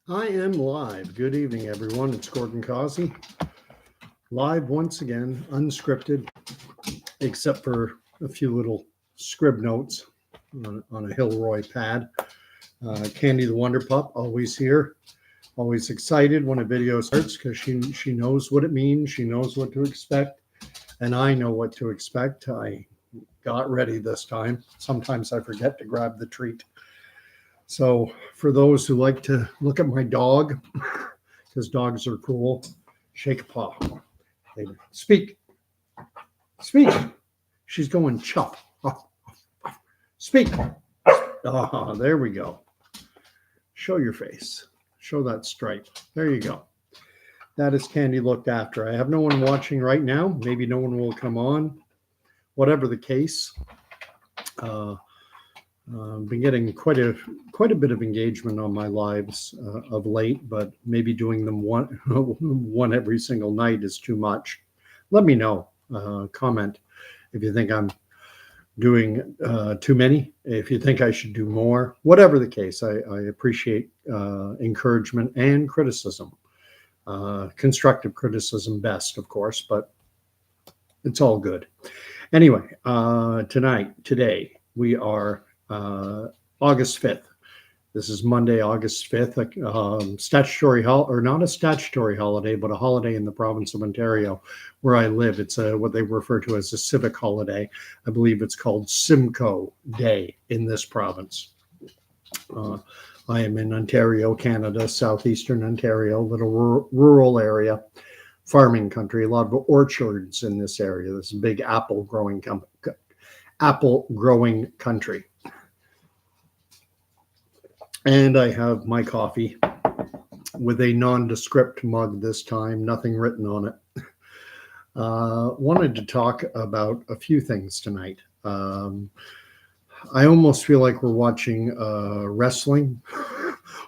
I am live. Good evening, everyone. It's Gordon Causey. Live once again, unscripted, except for a few little scrib notes on a Hilroy pad. Candy the Wonder Pup, always here, always excited when a video starts because she knows what it means. She knows what to expect, and I know what to expect. I got ready this time. Sometimes I forget to grab the treat. So, for those who like to look at my dog, because dogs are cool, shake a paw. Speak, speak. She's going chuff. Speak. Ah, there we go. Show your face. Show that stripe. There you go. That is Candy looked after. I have no one watching right now. Maybe no one will come on. Whatever the case, been getting quite a bit of engagement on my lives of late, but maybe doing them one every single night is too much. Let me know. Comment if you think I'm doing too many. If you think I should do more, whatever the case, I appreciate encouragement and criticism. Constructive criticism best, of course, but it's all good. Anyway, today we are August 5th. This is Monday, August 5th, statutory or not a statutory holiday, but a holiday in the province of Ontario where I live. It's what they refer to as a civic holiday. I believe it's called Simcoe Day in this province. I am in Ontario, Canada, southeastern Ontario, little rural area, farming country, a lot of orchards in this area. This big apple growing country. And I have my coffee with a nondescript mug this time, nothing written on it. Wanted to talk about a few things tonight. I almost feel like we're watching wrestling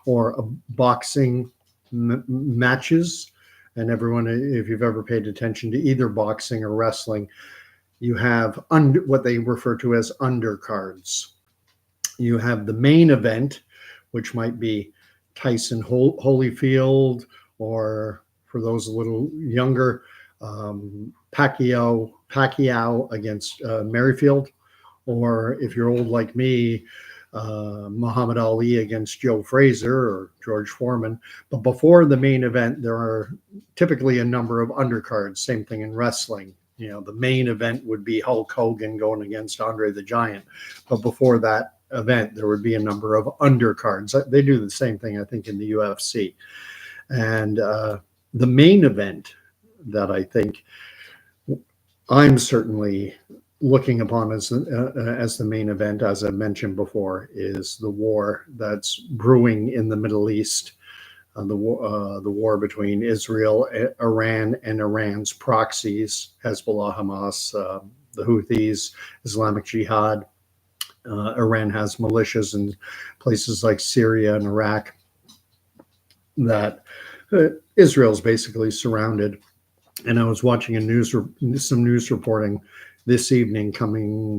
or a boxing matches. And everyone, if you've ever paid attention to either boxing or wrestling, you have what they refer to as undercards. You have the main event, which might be Tyson Holyfield, or for those a little younger, Pacquiao against Merrifield, or if you're old like me, Muhammad Ali against Joe Frazier or George Foreman. But before the main event, there are typically a number of undercards. Same thing in wrestling. You know, the main event would be Hulk Hogan going against Andre the Giant. But before that event, there would be a number of undercards. They do the same thing, I think, in the UFC. And the main event that I think I'm certainly looking upon as the main event, as I mentioned before, is the war that's brewing in the Middle East. The war between Israel, Iran, and Iran's proxies, Hezbollah, Hamas, the Houthis, Islamic Jihad. Iran has militias in places like Syria and Iraq that Israel's basically surrounded. And I was watching some news reporting this evening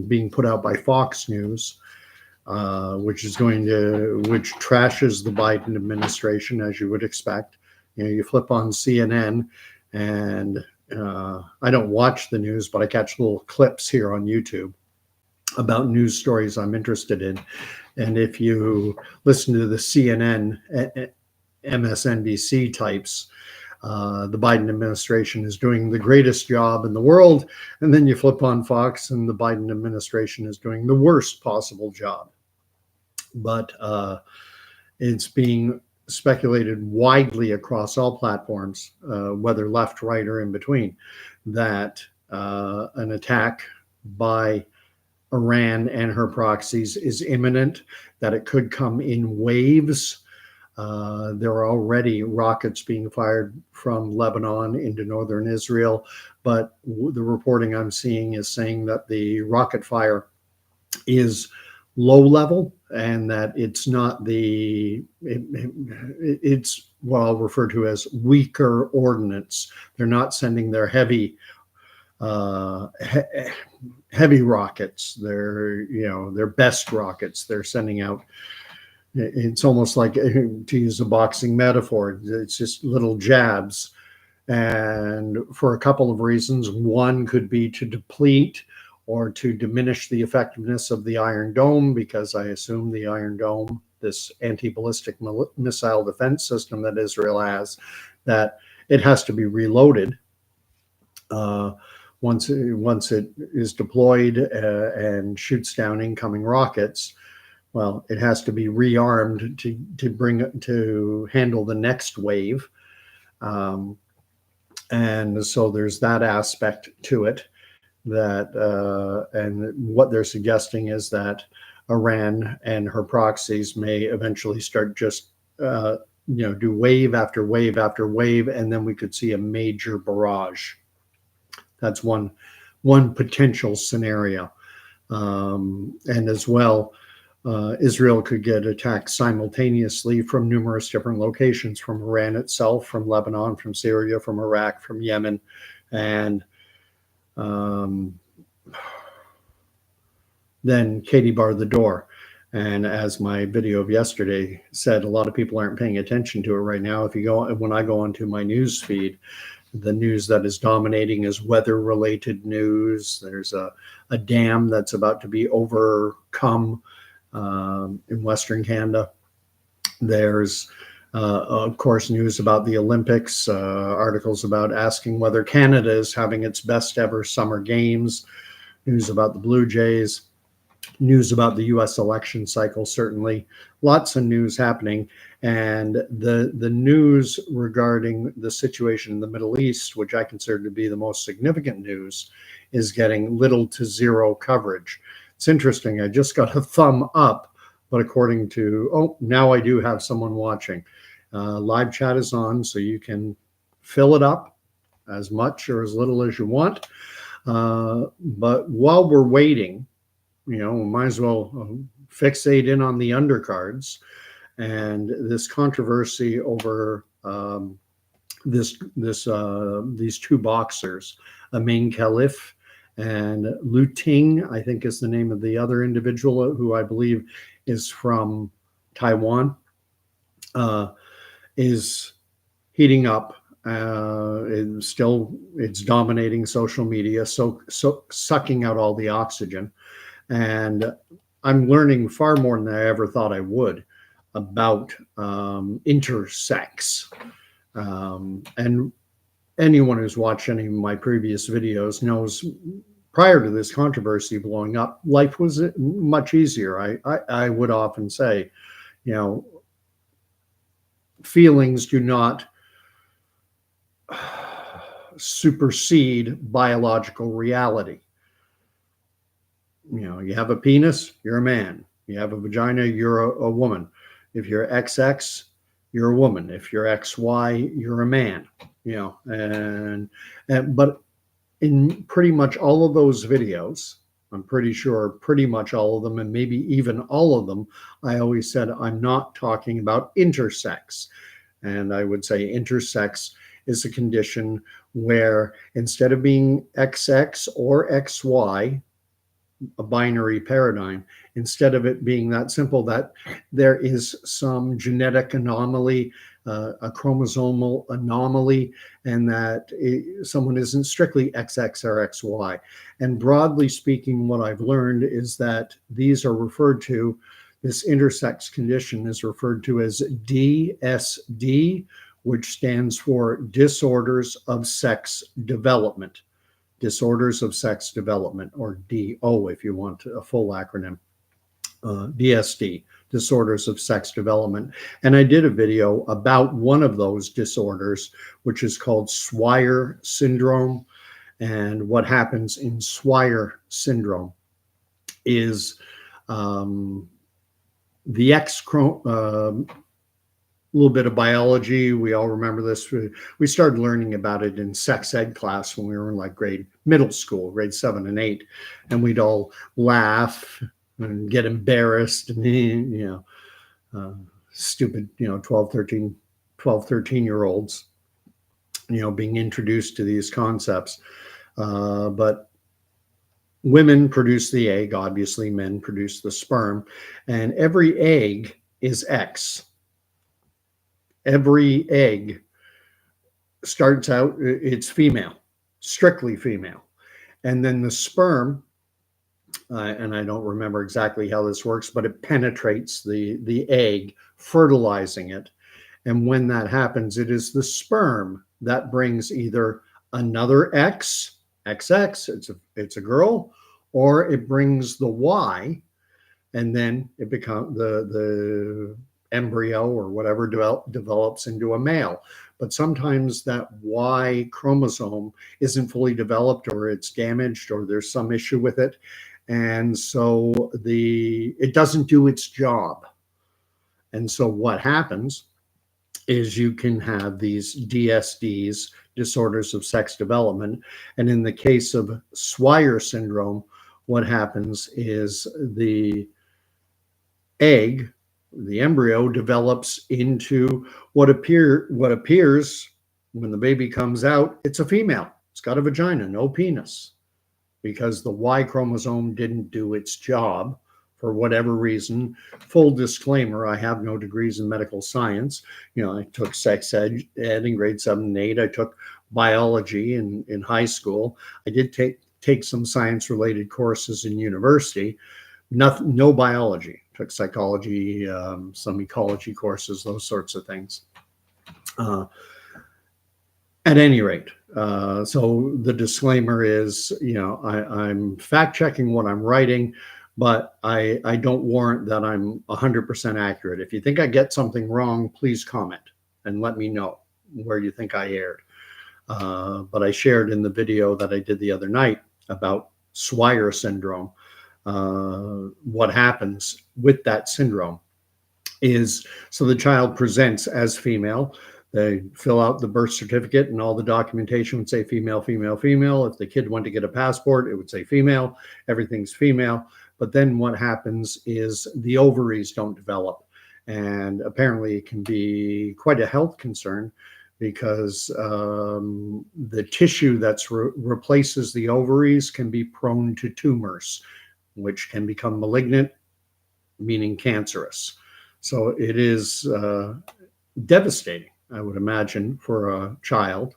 being put out by Fox News, which trashes the Biden administration, as you would expect. You know, you flip on CNN, and I don't watch the news, but I catch little clips here on YouTube about news stories I'm interested in. And if you listen to the CNN, MSNBC types, the Biden administration is doing the greatest job in the world. And then you flip on Fox, and the Biden administration is doing the worst possible job. But it's being speculated widely across all platforms, whether left, right, or in between, that an attack by Iran and her proxies is imminent, that it could come in waves. There are already rockets being fired from Lebanon into northern Israel, but the reporting I'm seeing is saying that the rocket fire is low level, and that it's not it's what I'll refer to as weaker ordnance. They're not sending their heavy rockets. They're their best rockets. They're sending out It's almost like, to use a boxing metaphor, it's just little jabs. And for a couple of reasons, one could be to deplete or to diminish the effectiveness of the Iron Dome, because I assume the Iron Dome, this anti-ballistic missile defense system that Israel has, that it has to be reloaded uh, once it is deployed and shoots down incoming rockets. Well, it has to be rearmed to handle the next wave. Um, and so there's that aspect to it, and what they're suggesting is that Iran and her proxies may eventually start just do wave after wave after wave, and then we could see a major barrage. That's one potential scenario. And as well, Israel could get attacked simultaneously from numerous different locations, from Iran itself, from Lebanon, from Syria, from Iraq, from Yemen, and then Katie barred the door. And as my video of yesterday said, a lot of people aren't paying attention to it right now. When I go onto my news feed, the news that is dominating is weather-related news. There's a dam that's about to be overcome in Western Canada. There's, of course, news about the Olympics, articles about asking whether Canada is having its best ever summer games, news about the Blue Jays, news about the U.S. election cycle, certainly. Lots of news happening. And the news regarding the situation in the Middle East, which I consider to be the most significant news, is getting little to zero coverage. It's interesting. I just got a thumb up, but according to, now I do have someone watching. Live chat is on, so you can fill it up as much or as little as you want. But while we're waiting, we might as well fixate in on the undercards and this controversy over these two boxers, Amin Khalif and Lu Ting, I think is the name of the other individual, who I believe is from Taiwan, is heating up. It's dominating social media, so sucking out all the oxygen. And I'm learning far more than I ever thought I would about intersex. And anyone who's watched any of my previous videos knows, prior to this controversy blowing up, life was much easier. I would often say, feelings do not supersede biological reality. You have a penis, you're a man. You have a vagina, you're a woman. If you're XX, you're a woman. If you're XY, you're a man. But in pretty much all of those videos, I'm pretty sure pretty much all of them, and maybe even all of them, I always said I'm not talking about intersex. And I would say intersex is a condition where instead of being XX or XY, a binary paradigm, instead of it being that simple, that there is some genetic anomaly, a chromosomal anomaly, and that someone isn't strictly XX or XY. And broadly speaking, what I've learned is that these are referred to, this intersex condition is referred to as DSD, which stands for disorders of sex development. Disorders of sex development, or DO if you want a full acronym. DSD, disorders of sex development. And I did a video about one of those disorders, which is called Swyer syndrome. And what happens in Swyer syndrome is the X little bit of biology. We all remember this. We started learning about it in sex ed class when we were in like middle school, grade 7 and 8. And we'd all laugh and get embarrassed and, stupid, 12, 13 year olds, being introduced to these concepts. But women produce the egg, obviously men produce the sperm, and every egg is X. Every egg starts out, it's female, strictly female. And then the sperm, and I don't remember exactly how this works, but it penetrates the egg, fertilizing it. And when that happens, it is the sperm that brings either another X, XX, it's a girl, or it brings the Y, and then it becomes the embryo or whatever develops into a male. But sometimes that Y chromosome isn't fully developed, or it's damaged, or there's some issue with it, and so it doesn't do its job. And so what happens is you can have these DSDs, disorders of sex development. And in the case of Swyer syndrome, what happens is the egg, the embryo, develops into what appears when the baby comes out, it's a female. It's got a vagina, no penis, because the Y chromosome didn't do its job for whatever reason. Full disclaimer, I have no degrees in medical science. I took sex ed in grade 7 and 8. I took biology in high school. I did take some science related courses in university. No biology. Took psychology, some ecology courses, those sorts of things. At any rate, so the disclaimer is, I'm fact checking what I'm writing, but I don't warrant that I'm 100% accurate. If you think I get something wrong, please comment and let me know where you think I erred. But I shared in the video that I did the other night about Swyer syndrome. What happens with that syndrome is, so the child presents as female. They fill out the birth certificate and all the documentation would say female, female, female. If the kid went to get a passport, it would say female. Everything's female. But then what happens is the ovaries don't develop. And apparently it can be quite a health concern, because the tissue that replaces the ovaries can be prone to tumors, which can become malignant, meaning cancerous. So it is devastating, I would imagine, for a child.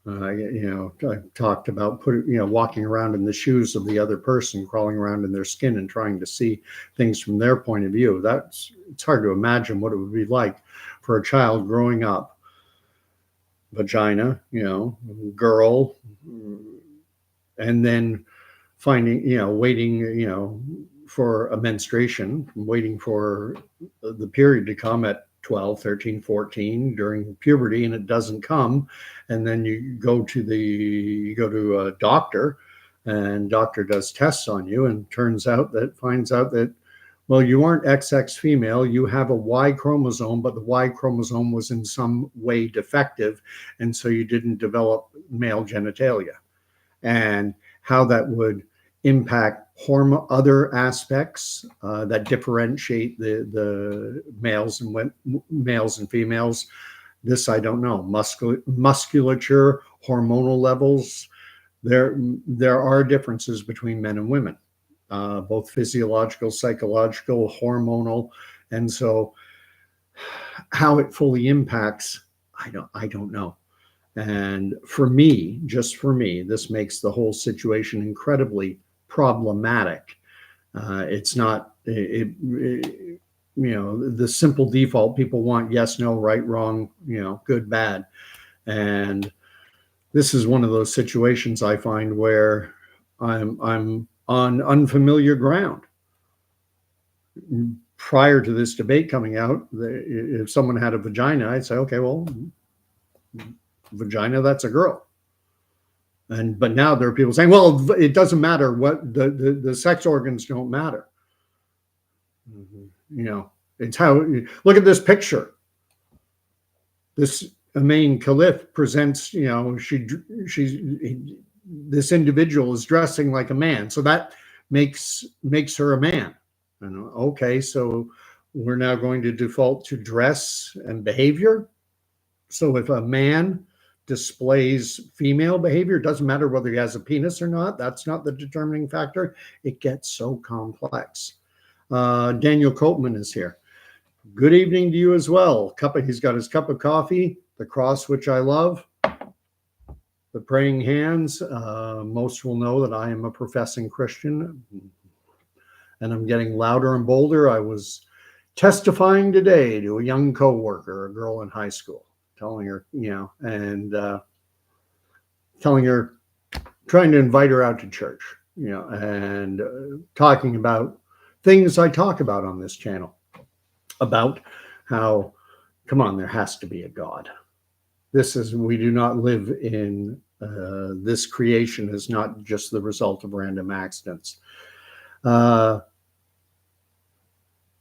I talked about walking around in the shoes of the other person, crawling around in their skin and trying to see things from their point of view. It's hard to imagine what it would be like for a child growing up. Vagina, girl, and then finding, waiting, for a menstruation, waiting for the period to come at 12, 13, 14 during puberty, and it doesn't come. And then you go to a doctor, and doctor does tests on you and finds out that, well, you aren't XX female, you have a Y chromosome, but the Y chromosome was in some way defective, and so you didn't develop male genitalia. And how that would impact other aspects that differentiate the males and females, this I don't know. Musculature, hormonal levels, there are differences between men and women. Both physiological, psychological, hormonal, and so how it fully impacts, I don't know. And just for me, this makes the whole situation incredibly problematic. It's not, the simple default people want yes, no, right, wrong, good, bad, and this is one of those situations I find where I'm on unfamiliar ground. Prior to this debate coming out, if someone had a vagina, I'd say, okay, well, vagina, that's a girl. But now there are people saying, well, it doesn't matter what the sex organs don't matter. It's how, look at this picture. This Amain Khalif presents, this individual is dressing like a man, so that makes her a man. And okay, so we're now going to default to dress and behavior. So if a man displays female behavior, it doesn't matter whether he has a penis or not. That's not the determining factor. It gets so complex. Daniel Copeman is here. Good evening to you as well. He's got his cup of coffee, the cross which I love, the praying hands. Most will know that I am a professing Christian, and I'm getting louder and bolder. I was testifying today to a young coworker, a girl in high school, telling her, and telling her, trying to invite her out to church, and talking about things I talk about on this channel, about how, come on, there has to be a God. We do not live in, this creation is not just the result of random accidents. And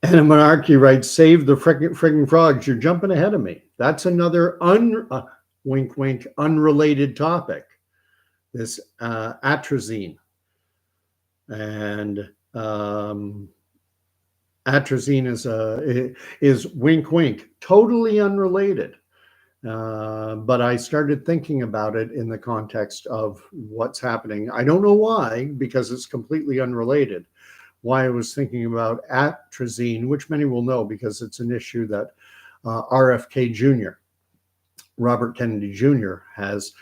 Monarchy writes, save the friggin' frogs. You're jumping ahead of me. That's another wink, wink, unrelated topic. This atrazine. And atrazine is wink, wink, totally unrelated. But I started thinking about it in the context of what's happening. I don't know why, because it's completely unrelated. Why I was thinking about atrazine, which many will know because it's an issue that RFK Jr., Robert Kennedy Jr., has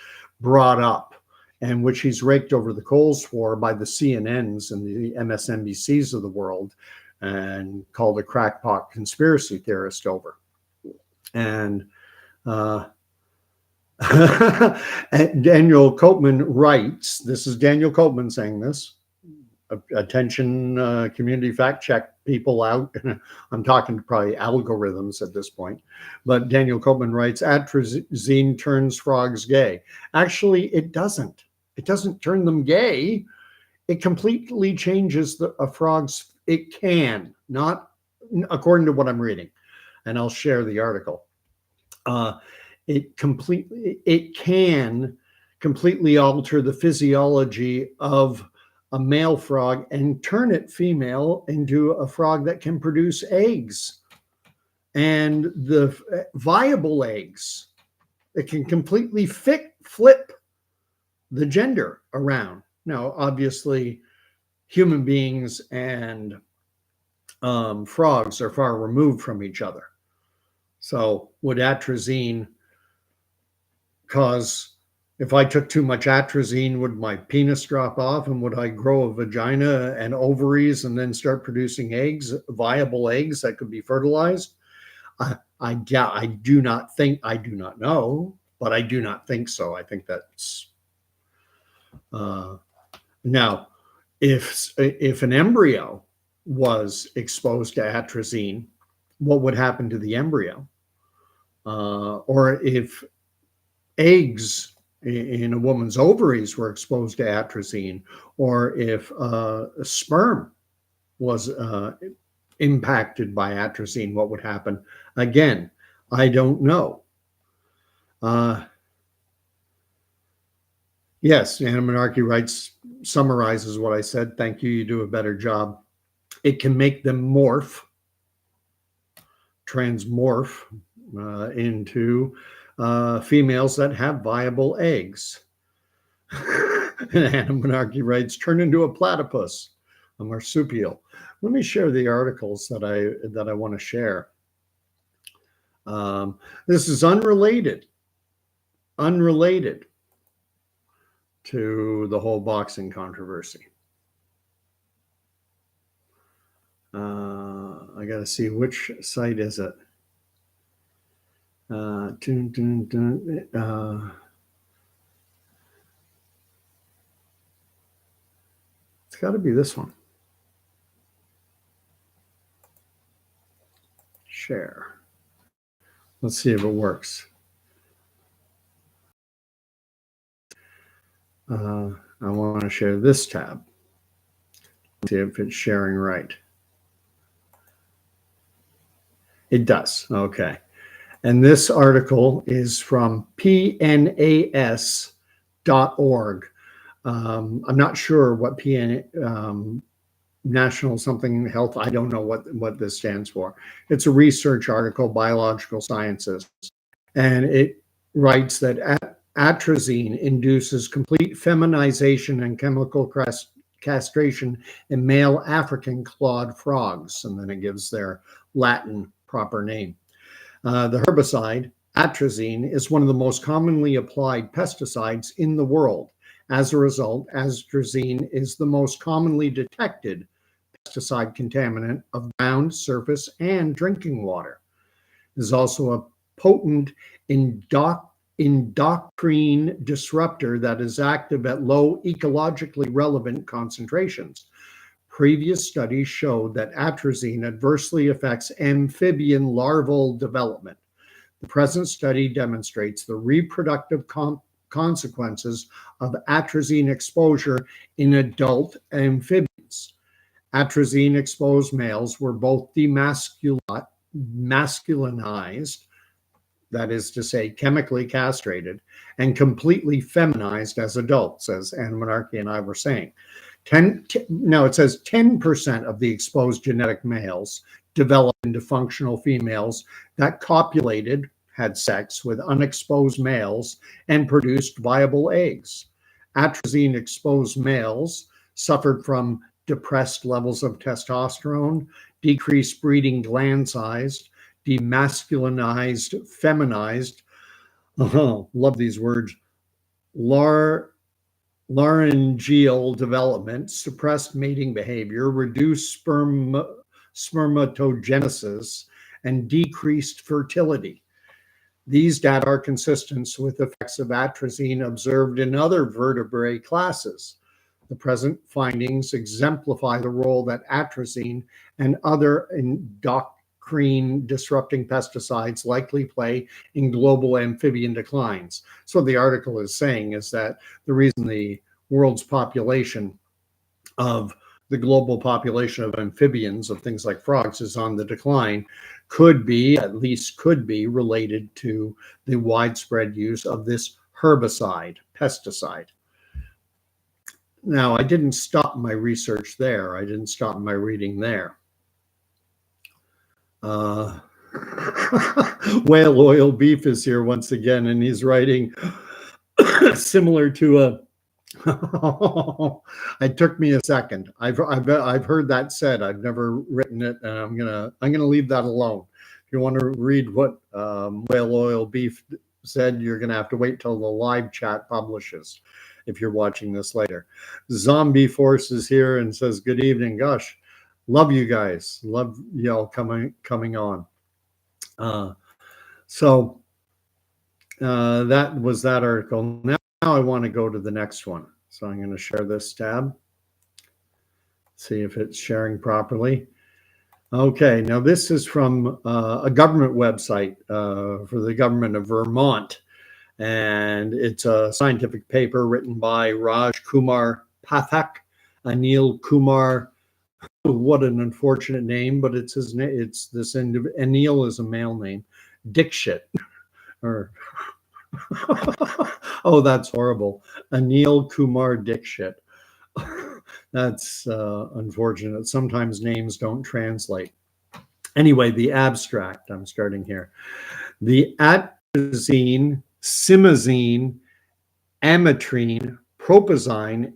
brought up, and which he's raked over the coals for by the CNNs and the MSNBCs of the world, and called a crackpot conspiracy theorist over. And Daniel Copeman writes, this is Daniel Copeman saying this, attention, community fact check people out. I'm talking to probably algorithms at this point, but Daniel Copeman writes, atrazine turns frogs gay. Actually, it doesn't. It doesn't turn them gay. It completely changes a frog's, it can, not according to what I'm reading, and I'll share the article. It can completely alter the physiology of a male frog and turn it female into a frog that can produce eggs, and the viable eggs. It can completely flip the gender around. Now, obviously, human beings and frogs are far removed from each other. So would atrazine cause, if I took too much atrazine, would my penis drop off, and would I grow a vagina and ovaries and then start producing eggs, viable eggs that could be fertilized? I do not know, but I do not think so. I think that's, now, if an embryo was exposed to atrazine, what would happen to the embryo? Or if eggs in a woman's ovaries were exposed to atrazine, or if sperm was impacted by atrazine, what would happen? Again, I don't know. Yes, Anna Monarchy writes, summarizes what I said. Thank you. You do a better job. It can make them transmorph into females that have viable eggs. And Anna Monarchy writes, turn into a platypus, a marsupial. Let me share the articles that I want to share. This is unrelated to the whole boxing controversy. I got to see which site is it. It's got to be this one. Share. Let's see if it works. I want to share this tab. See if it's sharing right. It does. Okay. And this article is from pnas.org. I'm not sure what National something health. I don't know what this stands for. It's a research article, biological sciences. And it writes that atrazine induces complete feminization and chemical castration in male African clawed frogs. And then it gives their Latin proper name. The herbicide, atrazine, is one of the most commonly applied pesticides in the world. As a result, atrazine is the most commonly detected pesticide contaminant of ground, surface, and drinking water. It is also a potent endocrine disruptor that is active at low ecologically relevant concentrations. Previous studies showed that atrazine adversely affects amphibian larval development. The present study demonstrates the reproductive consequences of atrazine exposure in adult amphibians. Atrazine exposed males were both demasculinized, that is to say, chemically castrated, and completely feminized as adults, as Ann Monarchy and I were saying. It says 10% of the exposed genetic males developed into functional females that copulated, had sex with unexposed males, and produced viable eggs. Atrazine exposed males suffered from depressed levels of testosterone, decreased breeding gland size, demasculinized, feminized, love these words, laryngeal development, suppressed mating behavior, reduced spermatogenesis, and decreased fertility. These data are consistent with effects of atrazine observed in other vertebrate classes. The present findings exemplify the role that atrazine and other endocrine disrupting pesticides likely play in global amphibian declines. So what the article is saying is that the reason the world's population of the global population of amphibians, of things like frogs, is on the decline could be, at least could be, related to the widespread use of this herbicide, pesticide. Now, I didn't stop my research there. I didn't stop my reading there. Whale Oil Beef is here once again, and he's writing similar to a it took me a second. I've heard that said. I've never written it, and I'm gonna leave that alone. If you want to read what Whale Oil Beef said, you're gonna have to wait till the live chat publishes. If you're watching this later, Zombie Force is here and says good evening. Gosh, love you guys. Love y'all coming on. So that was that article. Now I want to go to the next one. So I'm going to share this tab. See if it's sharing properly. Okay, now this is from a government website for the government of Vermont. And it's a scientific paper written by Raj Kumar Pathak, Anil Kumar. What an unfortunate name, but it's his name. It's this Anil is a male name. Dikshit, or oh, that's horrible. Anil Kumar Dikshit. That's unfortunate. Sometimes names don't translate. Anyway, the abstract. I'm starting here. The atrazine, simazine, ametrine, propazine,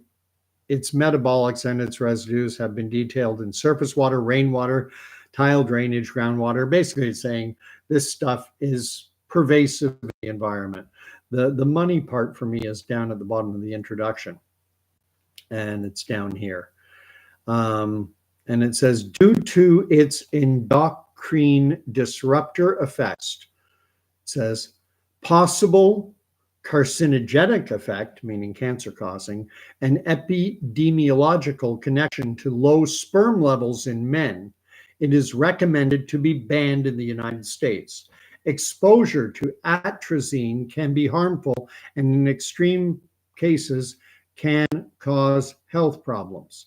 its metabolics and its residues have been detailed in surface water, rainwater, tile drainage, groundwater. Basically, it's saying this stuff is pervasive in the environment. The money part for me is down at the bottom of the introduction, and it's down here. And it says, due to its endocrine disruptor effects, it says, possible carcinogenic effect, meaning cancer causing, an epidemiological connection to low sperm levels in men, it is recommended to be banned in the United States. Exposure to atrazine can be harmful and in extreme cases can cause health problems.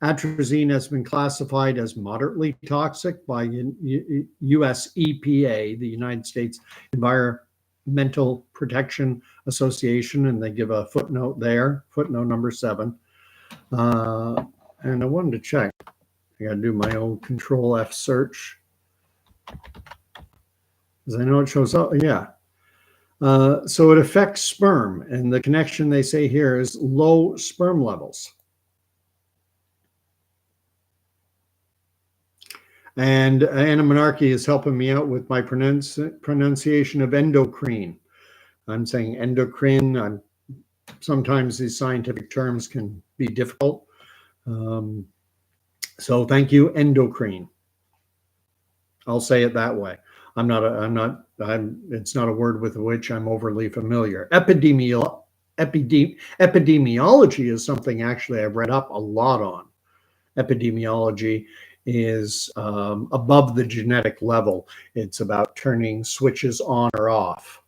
Atrazine has been classified as moderately toxic by US EPA, the United States Environmental Protection Association, and they give a footnote there, footnote number 7. And I wanted to check. I got to do my own Control F search, because I know it shows up. Yeah. So it affects sperm, and the connection they say here is low sperm levels. And Anna Monarchy is helping me out with my pronunciation of endocrine. I'm saying endocrine. Sometimes these scientific terms can be difficult. So thank you, endocrine. I'll say it that way. It's not a word with which I'm overly familiar. Epidemiology is something actually I've read up a lot on. Epidemiology is above the genetic level. It's about turning switches on or off.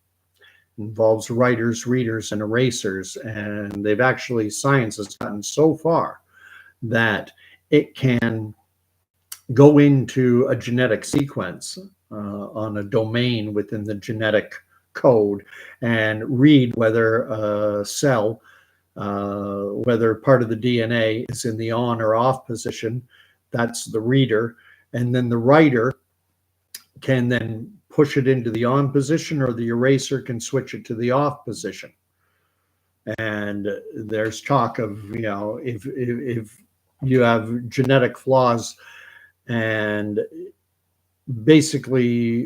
It involves writers, readers, and erasers. And science has gotten so far that it can go into a genetic sequence on a domain within the genetic code and read whether a cell, whether part of the DNA is in the on or off position. That's the reader. And then the writer can then push it into the on position, or the eraser can switch it to the off position. And there's talk of, if you have genetic flaws, and basically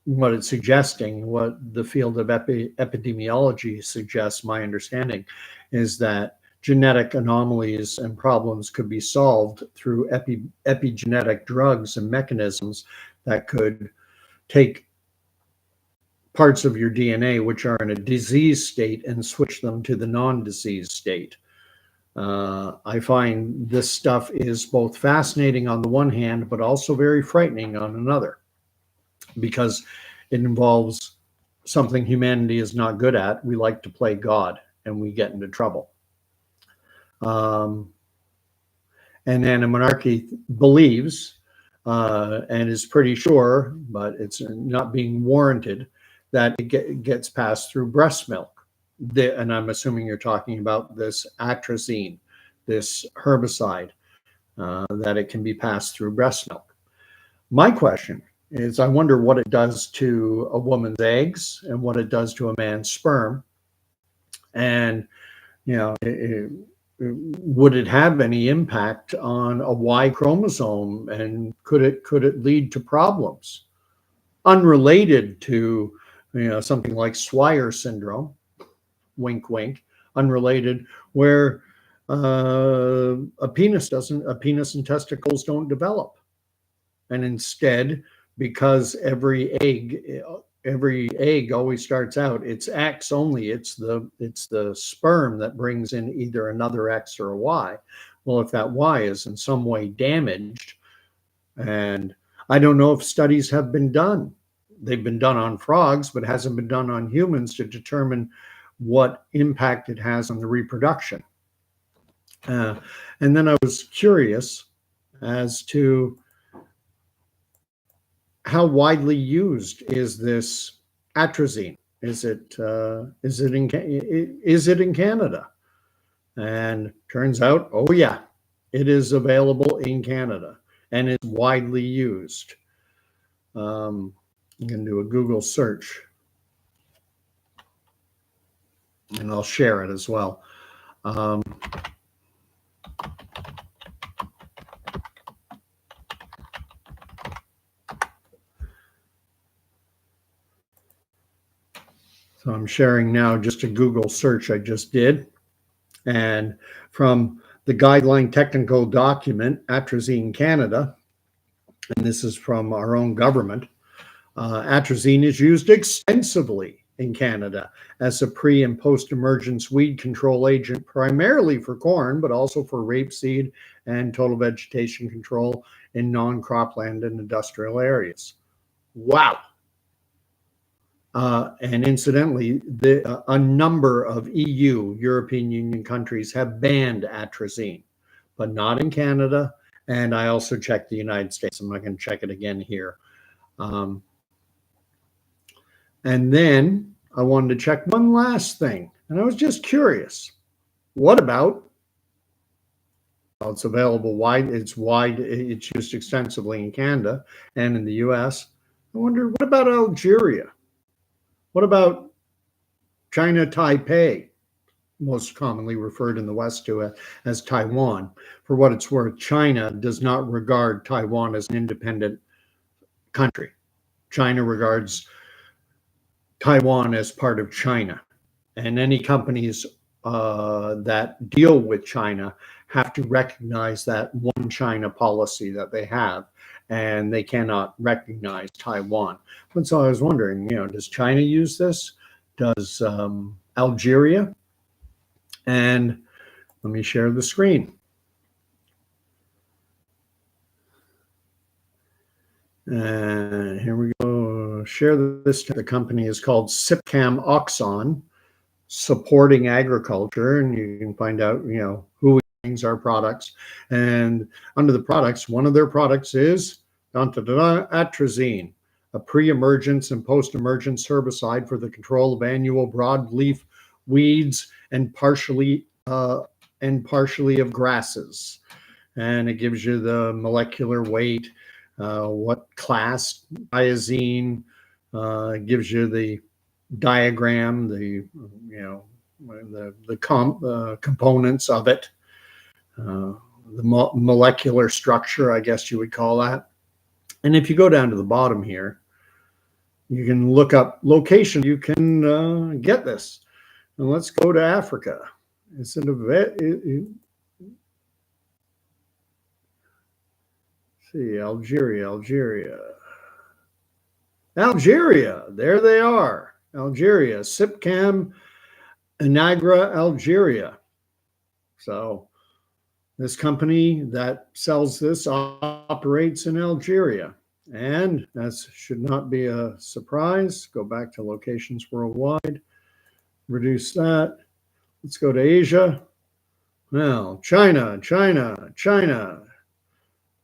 what it's suggesting, what the field of epidemiology suggests, my understanding, is that genetic anomalies and problems could be solved through epigenetic drugs and mechanisms that could take parts of your DNA which are in a disease state and switch them to the non-disease state. I find this stuff is both fascinating on the one hand, but also very frightening on another, because it involves something humanity is not good at. We like to play God, and we get into trouble. And Anna Monarchy believes, and is pretty sure, but it's not being warranted, that it gets passed through breast milk. And I'm assuming you're talking about this atrazine, this herbicide, that it can be passed through breast milk. My question is, I wonder what it does to a woman's eggs and what it does to a man's sperm. And, would it have any impact on a Y chromosome? And could it lead to problems unrelated to, something like Swyer syndrome? Wink, wink. Unrelated, where a penis and testicles don't develop, and instead, because every egg always starts out, it's X only. It's the sperm that brings in either another X or a Y. Well, if that Y is in some way damaged, and I don't know if studies have been done. They've been done on frogs, but hasn't been done on humans to determine what impact it has on the reproduction. And then I was curious as to how widely used is this atrazine? Is it in Canada? And turns out, oh yeah, it is available in Canada and it's widely used. I'm going to do a Google search, and I'll share it as well. So I'm sharing now just a Google search I just did. And from the guideline technical document, Atrazine Canada, and this is from our own government, atrazine is used extensively in Canada as a pre and post-emergence weed control agent, primarily for corn, but also for rapeseed and total vegetation control in non-cropland and industrial areas. Wow. And incidentally, a number of European Union countries have banned atrazine, but not in Canada. And I also checked the United States. I'm not going to check it again here. And then I wanted to check one last thing. And I was just curious. What about, well, it's available it's used extensively in Canada and in the US. I wonder, what about Algeria? What about China, Taipei? most commonly referred in the West to as Taiwan. For what it's worth, China does not regard Taiwan as an independent country. China regards Taiwan as part of China. And any companies that deal with China have to recognize that one China policy that they have, and they cannot recognize Taiwan. And so I was wondering, does China use this? Does Algeria? And let me share the screen. And here we go. Share this. The company is called Sipcam Oxon, supporting agriculture, and you can find out, who brings our products. And under the products, one of their products is Atrazine, a pre-emergence and post-emergence herbicide for the control of annual broadleaf weeds and partially of grasses. And it gives you the molecular weight, what class, diazine, gives you the diagram, the components of it, the molecular structure, I guess you would call that. And if you go down to the bottom here, you can look up location. You can get this. And let's go to Africa. It's in Algeria. There they are. Algeria, Sipcam Inagra, Algeria. So this company that sells this operates in Algeria. And that should not be a surprise. Go back to locations worldwide. Reduce that. Let's go to Asia. Well, China.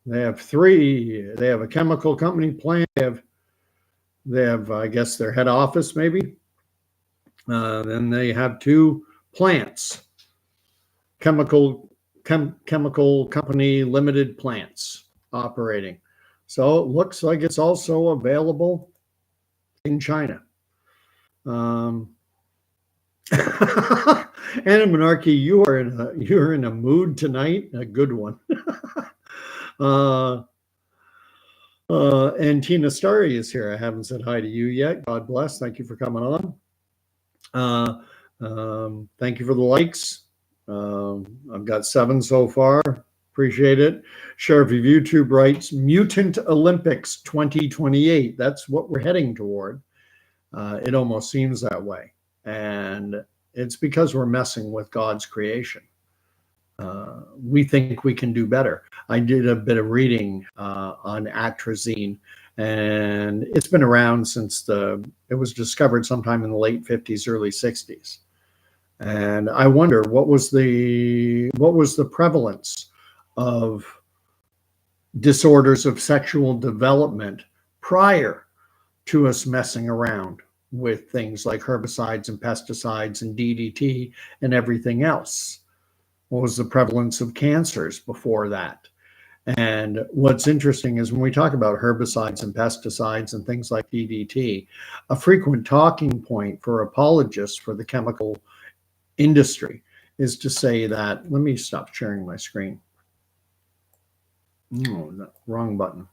They have three. They have a chemical company plant. They have, I guess, their head office maybe. Then they have two plants, chemical company limited plants operating. So it looks like it's also available in China. Anna Monarchy, you're in a mood tonight, a good one. And Tina Starry is here. I haven't said hi to you yet. God bless. Thank you for coming on. Thank you for the likes. I've got 7 so far. Appreciate it. Sheriff of YouTube writes, Mutant Olympics 2028. That's what we're heading toward. It almost seems that way. And it's because we're messing with God's creation. We think we can do better. I did a bit of reading on atrazine, and it's been around since it was discovered sometime in the late 50s, early 60s. And I wonder what was the prevalence of disorders of sexual development prior to us messing around with things like herbicides and pesticides and DDT and everything else. What was the prevalence of cancers before that? And what's interesting is when we talk about herbicides and pesticides and things like DDT, a frequent talking point for apologists for the chemical industry is to say that, let me stop sharing my screen. No, wrong button.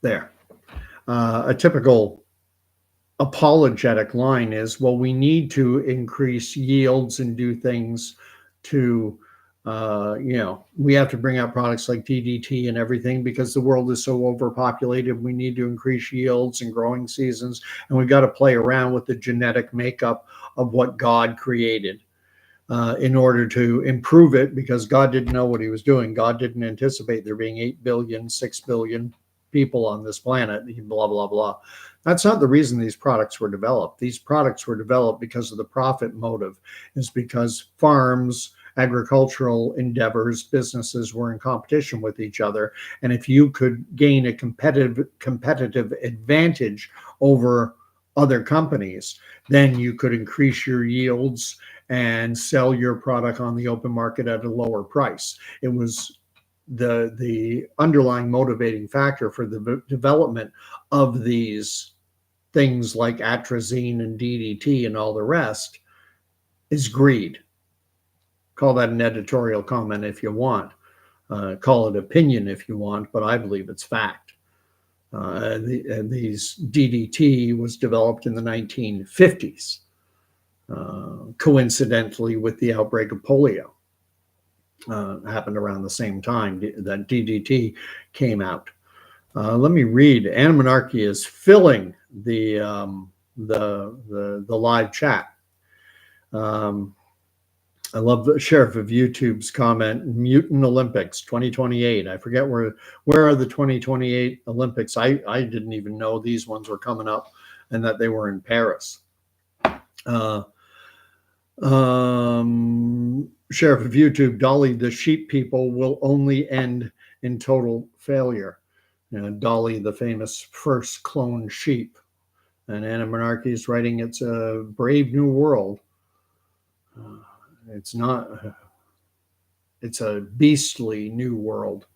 There. A typical apologetic line is, well, we need to increase yields and do things to, we have to bring out products like DDT and everything because the world is so overpopulated. We need to increase yields and growing seasons, and we've got to play around with the genetic makeup of what God created in order to improve it, because God didn't know what he was doing. God didn't anticipate there being 8 billion, 6 billion people on this planet, blah, blah, blah. That's not the reason these products were developed. These products were developed because of the profit motive, is because farms, agricultural endeavors, businesses were in competition with each other. And if you could gain a competitive advantage over other companies, then you could increase your yields and sell your product on the open market at a lower price. It was the underlying motivating factor for the development of these things like atrazine and DDT and all the rest, is greed. Call that an editorial comment if you want. Call it opinion if you want, but I believe it's fact. These DDT was developed in the 1950s, coincidentally with the outbreak of polio. Happened around the same time that DDT came out. Let me read. Animonarchy is filling the live chat. I love the Sheriff of YouTube's comment, Mutant Olympics 2028. I forget where are the 2028 Olympics. I didn't even know these ones were coming up and that they were in Paris. Sheriff of YouTube, Dolly, the sheep people will only end in total failure. Dolly, the famous first cloned sheep. And Animonarchy is writing, it's a brave new world. It's not, it's a beastly new world.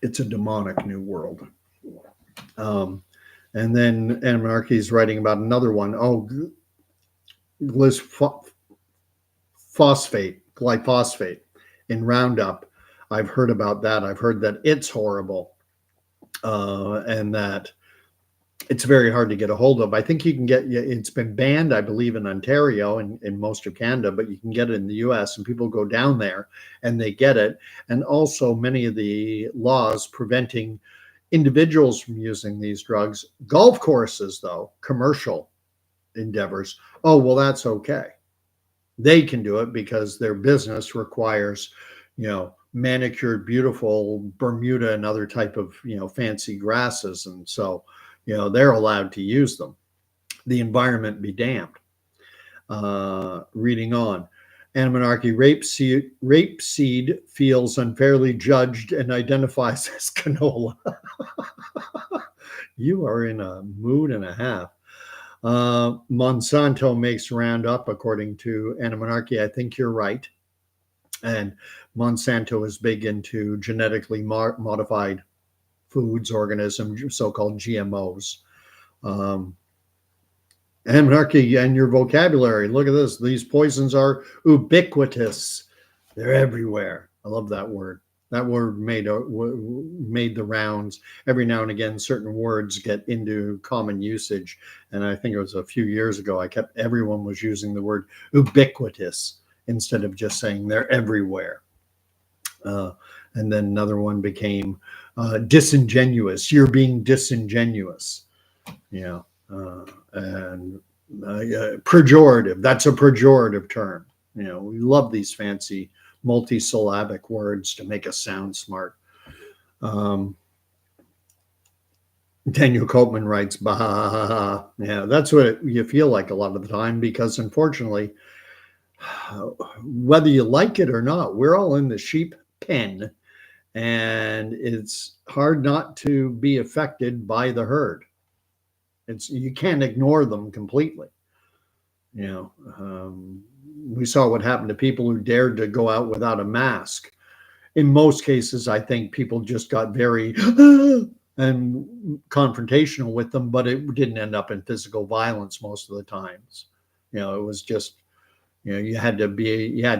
It's a demonic new world. And then Animonarchy is writing about another one. Oh, glyphosate in Roundup. I've heard about that. I've heard that it's horrible and that it's very hard to get a hold of. I think you can get, it's been banned, I believe, in Ontario and in most of Canada, but you can get it in the US, and people go down there and they get it. And also many of the laws preventing individuals from using these drugs, golf courses, though, commercial endeavors, oh, well, that's okay. They can do it because their business requires, manicured, beautiful Bermuda and other type of, fancy grasses. And so, they're allowed to use them. The environment be damned. Reading on. Animonarchy, rapeseed feels unfairly judged and identifies as canola. You are in a mood and a half. Monsanto makes Roundup, according to Animonarchy. I think you're right. And Monsanto is big into genetically modified foods, organisms, so-called GMOs. Animonarchy and your vocabulary. Look at this. These poisons are ubiquitous. They're everywhere. I love that word. That word made the rounds. Every now and again, certain words get into common usage. And I think it was a few years ago, everyone was using the word ubiquitous instead of just saying they're everywhere. And then another one became disingenuous. You're being disingenuous. And pejorative. That's a pejorative term. We love these fancy multisyllabic words to make us sound smart. Daniel Copeman writes, bah, ha, ha, ha. Yeah, that's what you feel like a lot of the time, because unfortunately, whether you like it or not, we're all in the sheep pen, and it's hard not to be affected by the herd. You can't ignore them completely. We saw what happened to people who dared to go out without a mask. In most cases, I think people just got very and confrontational with them, but it didn't end up in physical violence most of the times. It was just, you had to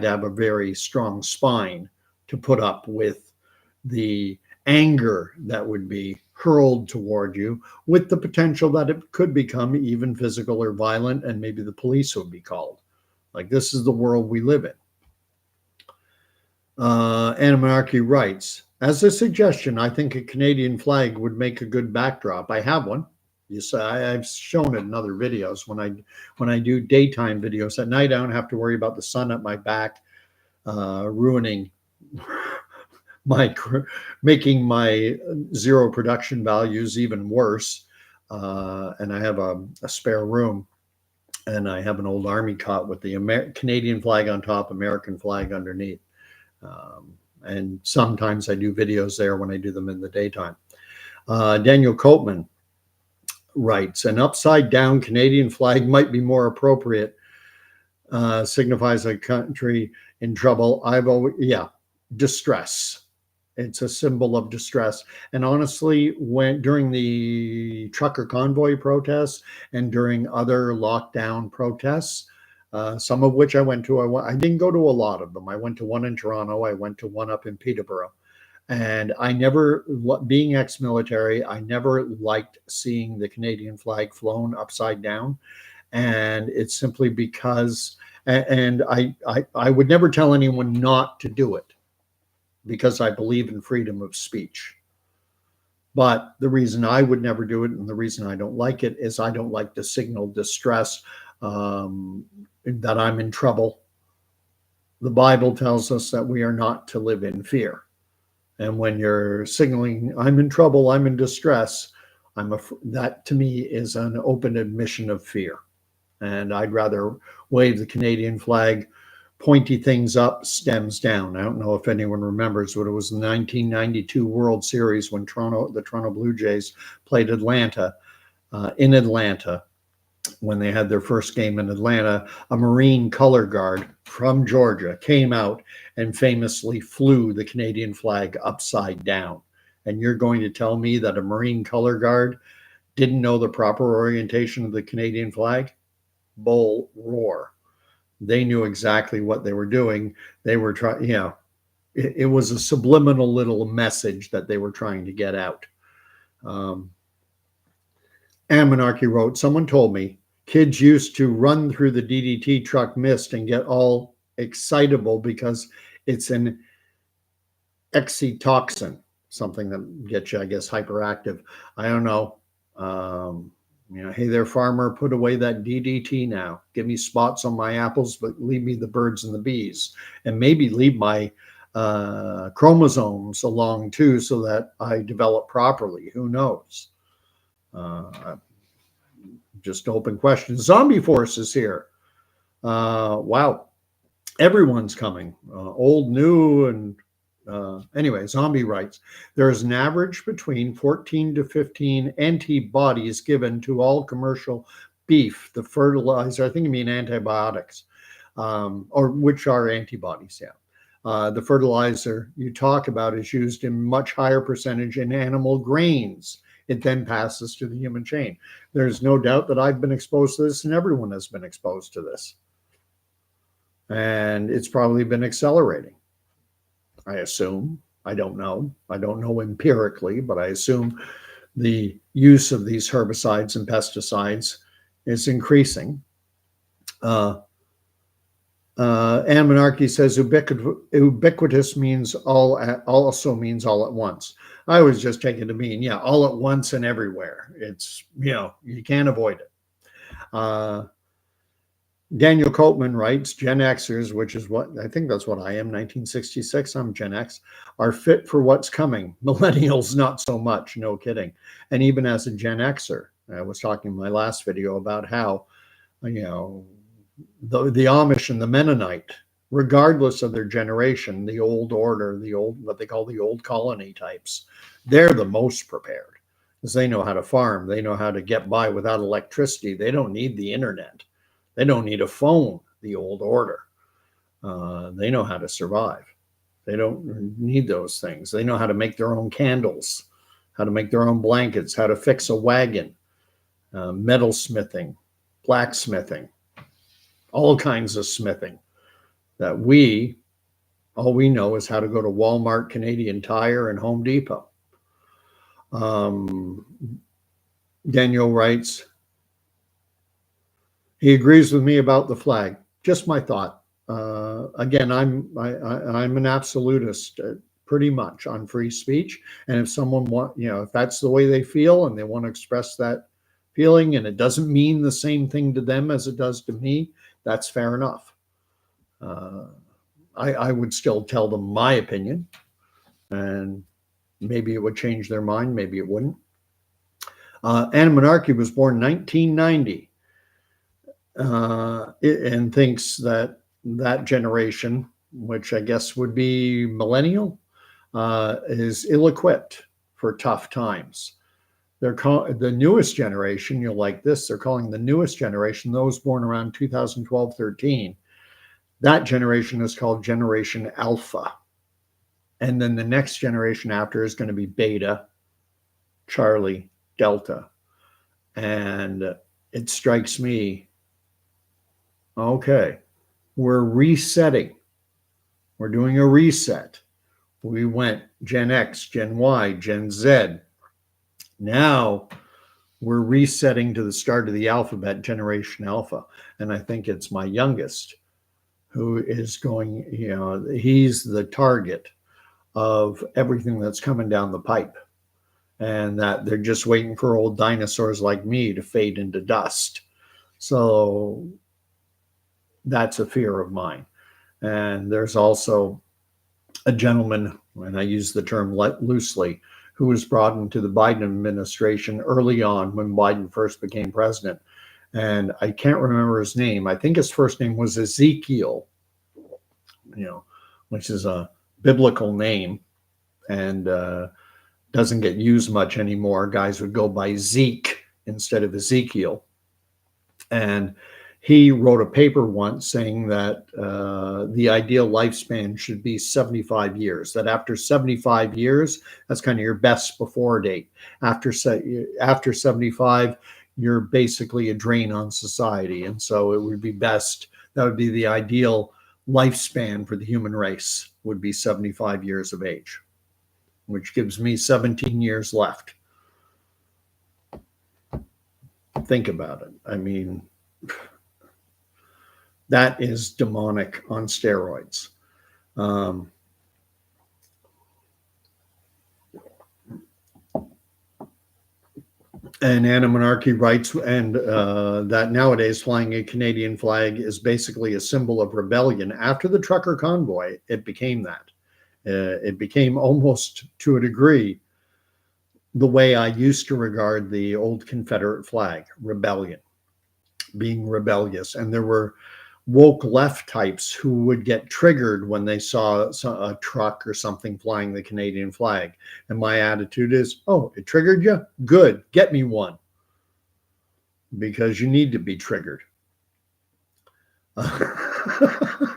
have a very strong spine to put up with the anger that would be hurled toward you, with the potential that it could become even physical or violent, and maybe the police would be called. Like, this is the world we live in. Animonarchy writes, as a suggestion, I think a Canadian flag would make a good backdrop. I have one. I've shown it in other videos. When I do daytime videos at night, I don't have to worry about the sun at my back ruining making my zero production values even worse. And I have a spare room, and I have an old army cot with the Canadian flag on top, American flag underneath. And sometimes I do videos there when I do them in the daytime. Daniel Copeman writes, an upside down Canadian flag might be more appropriate. Signifies a country in trouble. Distress. It's a symbol of distress. And honestly, when during the trucker convoy protests and during other lockdown protests, some of which I went to, I didn't go to a lot of them. I went to one in Toronto. I went to one up in Peterborough. And I never, being ex-military, I never liked seeing the Canadian flag flown upside down. And it's simply because, and I would never tell anyone not to do it because I believe in freedom of speech. But the reason I would never do it and the reason I don't like it is I don't like to signal distress, that I'm in trouble. The Bible tells us that we are not to live in fear. And when you're signaling, I'm in trouble, I'm in distress, that to me is an open admission of fear. And I'd rather wave the Canadian flag, pointy things up, stems down. I don't know if anyone remembers, but it was the 1992 World Series when the Toronto Blue Jays played Atlanta, in Atlanta. When they had their first game in Atlanta, a Marine color guard from Georgia came out and famously flew the Canadian flag upside down. And you're going to tell me that a Marine color guard didn't know the proper orientation of the Canadian flag? Bull roar. They knew exactly what they were doing. They were trying, it was a subliminal little message that they were trying to get out. Amonarchy wrote, someone told me kids used to run through the DDT truck mist and get all excitable because it's an exitoxin, something that gets you, I guess, hyperactive. I don't know. Hey there, farmer, put away that DDT now. Give me spots on my apples, but leave me the birds and the bees. And maybe leave my chromosomes along too so that I develop properly. Who knows? Just open questions. Zombie Force is here. Wow. Everyone's coming. Old, new, and anyway, Zombie writes, there is an average between 14 to 15 antibodies given to all commercial beef, the fertilizer, I think you mean antibiotics, or which are antibodies, yeah. The fertilizer you talk about is used in much higher percentage in animal grains. It then passes to the human chain. There's no doubt that I've been exposed to this and everyone has been exposed to this. And it's probably been accelerating. I assume. I don't know. I don't know empirically, but I assume the use of these herbicides and pesticides is increasing. Amonarchy says ubiquitous means also means all at once. I was just taking to mean, yeah, all at once and everywhere. It's, you can't avoid it. Daniel Copeman writes, Gen Xers, which is what I think that's what I am, 1966, I'm Gen X, are fit for what's coming. Millennials, not so much, no kidding. And even as a Gen Xer, I was talking in my last video about how, the Amish and the Mennonite, regardless of their generation, the old order, what they call the old colony types, they're the most prepared because they know how to farm. They know how to get by without electricity. They don't need the internet. They don't need a phone, the old order. They know how to survive. They don't need those things. They know how to make their own candles, how to make their own blankets, how to fix a wagon, metalsmithing, blacksmithing, all kinds of smithing that all we know is how to go to Walmart, Canadian Tire, and Home Depot. Daniel writes, he agrees with me about the flag. Just my thought. Again, I'm an absolutist pretty much on free speech. And if someone if that's the way they feel and they want to express that feeling and it doesn't mean the same thing to them as it does to me, that's fair enough. I would still tell them my opinion, and maybe it would change their mind, maybe it wouldn't. Anna Monarchy was born 1990 and thinks that generation, which I guess would be millennial, is ill-equipped for tough times. They're the newest generation, you'll like this, they're calling the newest generation those born around 2012-13. That generation is called Generation Alpha. And then the next generation after is going to be Beta, Charlie, Delta. And it strikes me, okay, we're resetting. We're doing a reset. We went Gen X, Gen Y, Gen Z. Now we're resetting to the start of the alphabet, Generation Alpha. And I think it's my youngest who is going, he's the target of everything that's coming down the pipe. And that they're just waiting for old dinosaurs like me to fade into dust. So that's a fear of mine. And there's also a gentleman, and I use the term loosely, who was brought into the Biden administration early on when Biden first became president. And I can't remember his name. I think his first name was Ezekiel, which is a biblical name and doesn't get used much anymore. Guys would go by Zeke instead of Ezekiel. And he wrote a paper once saying that the ideal lifespan should be 75 years, that after 75 years, that's kind of your best before date. After 75, you're basically a drain on society. And so it would be best, that would be the ideal lifespan for the human race, would be 75 years of age, which gives me 17 years left. Think about it. I mean, that is demonic on steroids. And Anna Monarchy writes, and that nowadays flying a Canadian flag is basically a symbol of rebellion. After the trucker convoy, it became that. It became almost to a degree the way I used to regard the old Confederate flag, rebellion, being rebellious. And there were woke left types who would get triggered when they saw a truck or something flying the Canadian flag. And my attitude is, oh, it triggered you? Good, get me one. Because you need to be triggered. And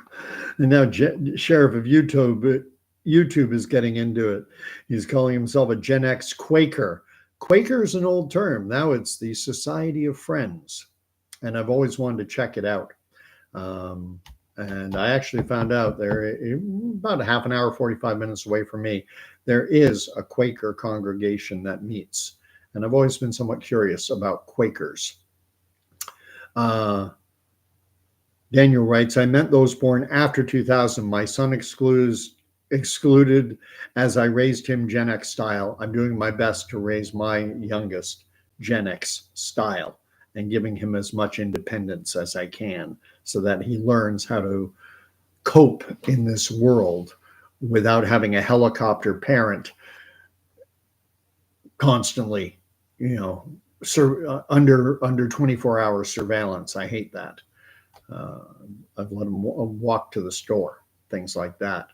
now Sheriff of YouTube is getting into it. He's calling himself a Gen X Quaker. Quaker is an old term. Now it's the Society of Friends. And I've always wanted to check it out. And I actually found out there, about a half an hour, 45 minutes away from me, there is a Quaker congregation that meets. And I've always been somewhat curious about Quakers. Daniel writes, I meant those born after 2000. My son excluded as I raised him Gen X style. I'm doing my best to raise my youngest Gen X style and giving him as much independence as I can so that he learns how to cope in this world without having a helicopter parent constantly, under 24-hour surveillance. I hate that. I've let him walk to the store, things like that.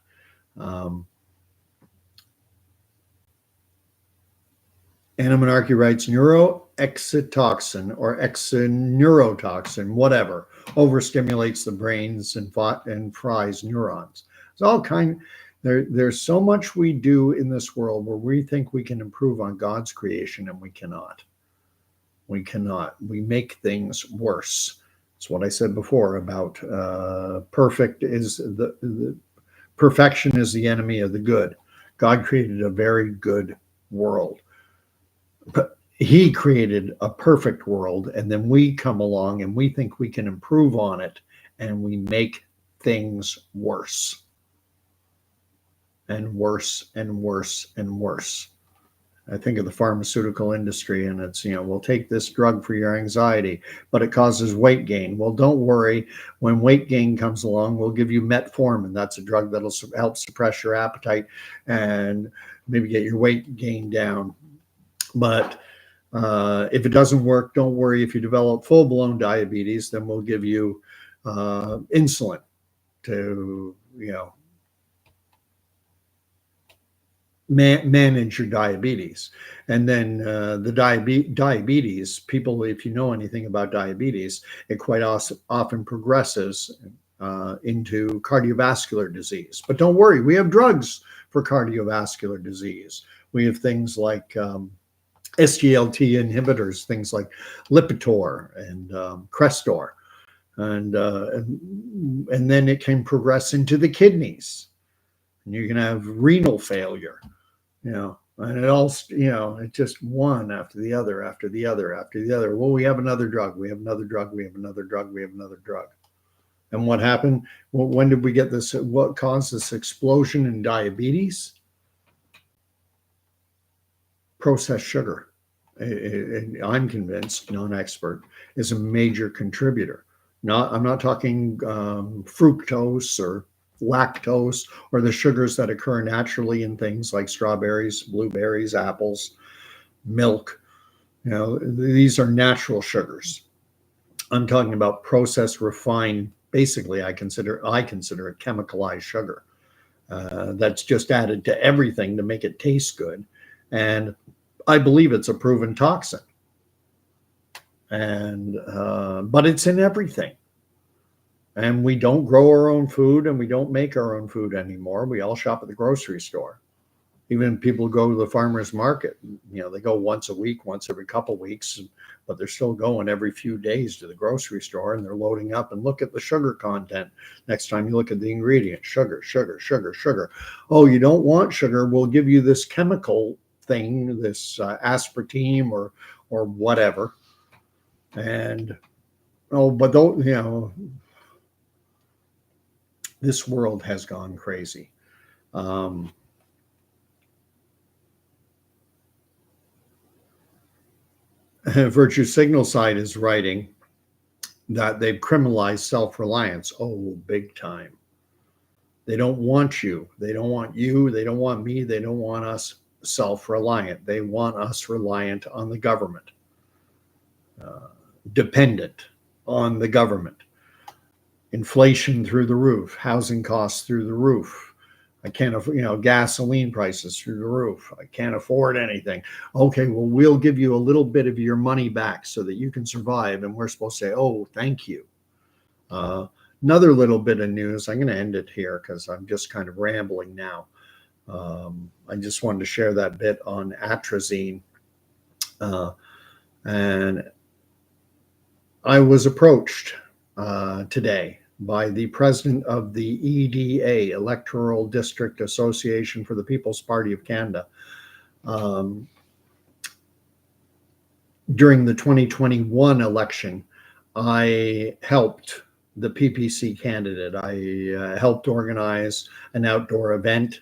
Anna Monarchy writes, neuroexcitoxin or exoneurotoxin, whatever, overstimulates the brains and fries neurons. It's all there's so much we do in this world where we think we can improve on God's creation, and we cannot. We cannot. We make things worse. It's what I said before about perfection is the enemy of the good. God created a very good world. But he created a perfect world, and then we come along and we think we can improve on it, and we make things worse and worse and worse and worse. I think of the pharmaceutical industry, and it's, we'll take this drug for your anxiety, but it causes weight gain. Well, don't worry. When weight gain comes along, we'll give you metformin. That's a drug that'll help suppress your appetite and maybe get your weight gain down. But if it doesn't work, don't worry. If you develop full-blown diabetes, then we'll give you insulin to, manage your diabetes. And then the diabetes, people, if you know anything about diabetes, it quite often progresses into cardiovascular disease. But don't worry, we have drugs for cardiovascular disease. We have things like SGLT inhibitors, things like Lipitor and Crestor, and then it can progress into the kidneys, and you can have renal failure, and it all, it's just one after the other, after the other, after the other. Well, we have another drug, we have another drug, we have another drug, we have another drug. And what happened? Well, when did we get this? What caused this explosion in diabetes? Processed sugar. I'm convinced, non-expert, is a major contributor. I'm not talking fructose or lactose or the sugars that occur naturally in things like strawberries, blueberries, apples, milk. These are natural sugars. I'm talking about processed, refined. Basically, I consider it chemicalized sugar that's just added to everything to make it taste good, and I believe it's a proven toxin. And but it's in everything. And we don't grow our own food, and we don't make our own food anymore. We all shop at the grocery store. Even people go to the farmer's market. They go once a week, once every couple of weeks, but they're still going every few days to the grocery store, and they're loading up and look at the sugar content. Next time you look at the ingredients, sugar, sugar, sugar, sugar. Oh, you don't want sugar? We'll give you this chemical thing, this aspartame or whatever. And but this world has gone crazy. Virtue Signal side is writing that they've criminalized self-reliance. Oh, big time. They don't want you. They don't want you. They don't want me. They don't want us self-reliant. They want us reliant on the government, dependent on the government. Inflation through the roof, housing costs through the roof. I can't afford, gasoline prices through the roof. I can't afford anything. Okay, well, we'll give you a little bit of your money back so that you can survive. And we're supposed to say, oh, thank you. Another little bit of news. I'm going to end it here because I'm just kind of rambling now. I just wanted to share that bit on Atrazine. And I was approached today by the president of the EDA, Electoral District Association for the People's Party of Canada. During the 2021 election, I helped the PPC candidate. I helped organize an outdoor event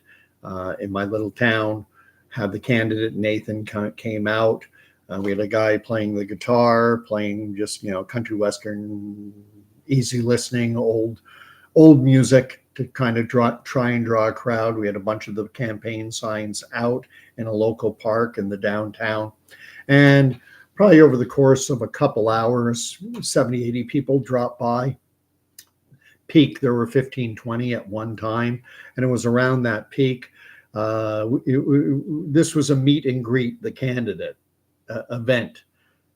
in my little town, had the candidate Nathan came out. We had a guy playing the guitar, playing just, country western, easy listening, old music to kind of try and draw a crowd. We had a bunch of the campaign signs out in a local park in the downtown. And probably over the course of a couple hours, 70, 80 people dropped by. Peak, there were 15, 20 at one time. And it was around that peak. This was a meet and greet the candidate event.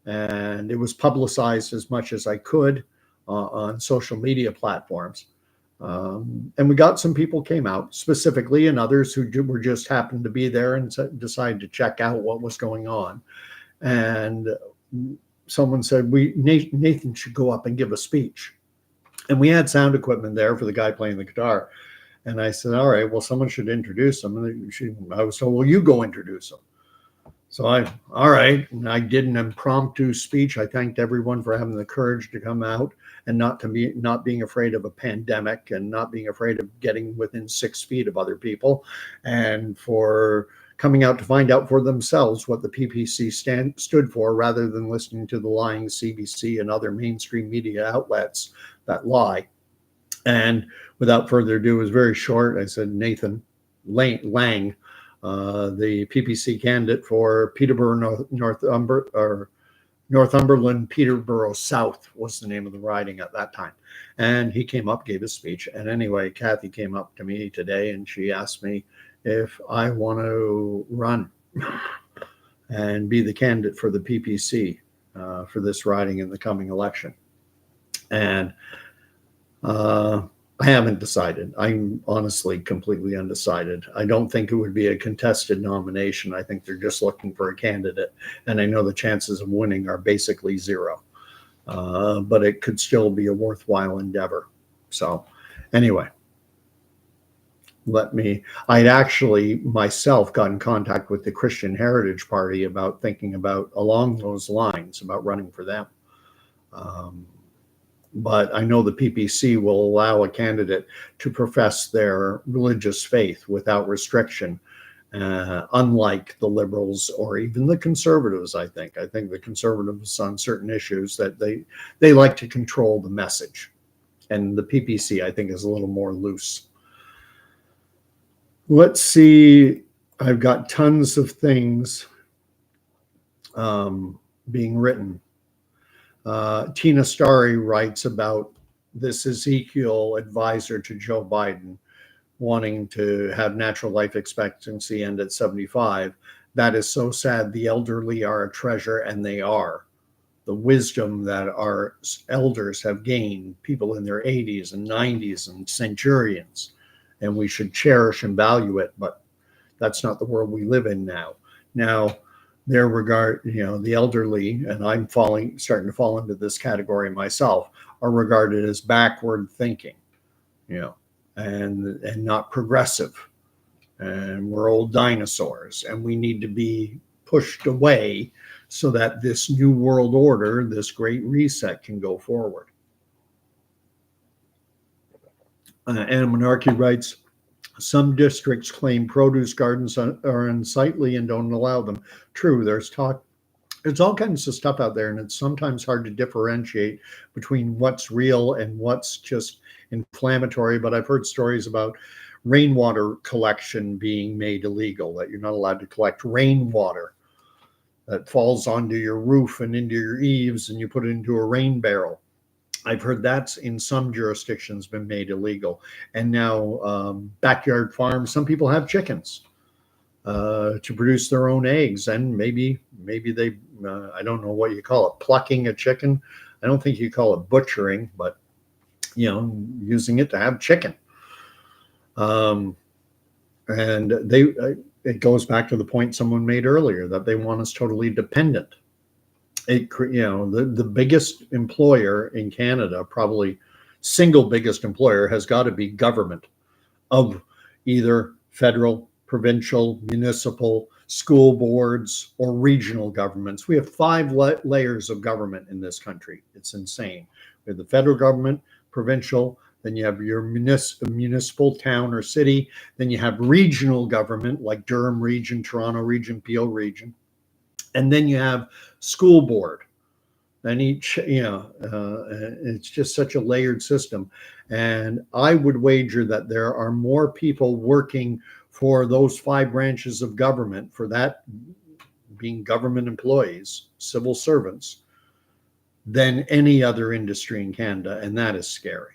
And it was publicized as much as I could on social media platforms. And we got some people came out specifically, and others who were just happened to be there and decided to check out what was going on. And someone said, Nathan should go up and give a speech. And we had sound equipment there for the guy playing the guitar. And I said, all right, well, someone should introduce him. And I was told, well, you go introduce him. So all right. And I did an impromptu speech. I thanked everyone for having the courage to come out and not being afraid of a pandemic and not being afraid of getting within 6 feet of other people, and for coming out to find out for themselves what the PPC stood for, rather than listening to the lying CBC and other mainstream media outlets that lie. And without further ado, it was very short. I said, Nathan Lang, the PPC candidate for Peterborough, Northumberland, Peterborough South was the name of the riding at that time. And he came up, gave a speech. And anyway, Kathy came up to me today and she asked me if I want to run and be the candidate for the PPC for this riding in the coming election. And I haven't decided. I'm honestly completely undecided. I don't think it would be a contested nomination. I think they're just looking for a candidate, and I know the chances of winning are basically zero. But it could still be a worthwhile endeavor. So, anyway, I'd actually myself got in contact with the Christian Heritage Party about thinking about along those lines about running for them. Um, but I know the PPC will allow a candidate to profess their religious faith without restriction, unlike the liberals or even the conservatives. I think the conservatives on certain issues that they like to control the message, and the PPC I think is a little more loose. Let's see. I've got tons of things being written. Tina Starry writes about this Ezekiel advisor to Joe Biden wanting to have natural life expectancy end at 75. That is so sad. The elderly are a treasure, and they are. The wisdom that our elders have gained, people in their 80s and 90s and centurions, and we should cherish and value it. But that's not the world we live in now. Now, their regard, the elderly, and I'm starting to fall into this category myself, are regarded as backward thinking, and not progressive. And we're old dinosaurs, and we need to be pushed away so that this new world order, this great reset, can go forward. Anna Monarchy writes, some districts claim produce gardens are unsightly and don't allow them. True, there's all kinds of stuff out there, and it's sometimes hard to differentiate between what's real and what's just inflammatory. But I've heard stories about rainwater collection being made illegal, that you're not allowed to collect rainwater that falls onto your roof and into your eaves, and you put it into a rain barrel. I've heard that's in some jurisdictions been made illegal. And now backyard farms, some people have chickens to produce their own eggs. And maybe they, I don't know what you call it, plucking a chicken. I don't think you call it butchering, but, using it to have chicken. And it goes back to the point someone made earlier, that they want us totally dependent. The biggest employer in Canada, probably single biggest employer, has got to be government of either federal, provincial, municipal, school boards, or regional governments. We have 5 layers of government in this country. It's insane. We have the federal government, provincial, then you have your municipal town or city, then you have regional government like Durham region, Toronto region, Peel region. And then you have school board, and each, it's just such a layered system. And I would wager that there are more people working for those 5 branches of government, for that being government employees, civil servants, than any other industry in Canada. And that is scary.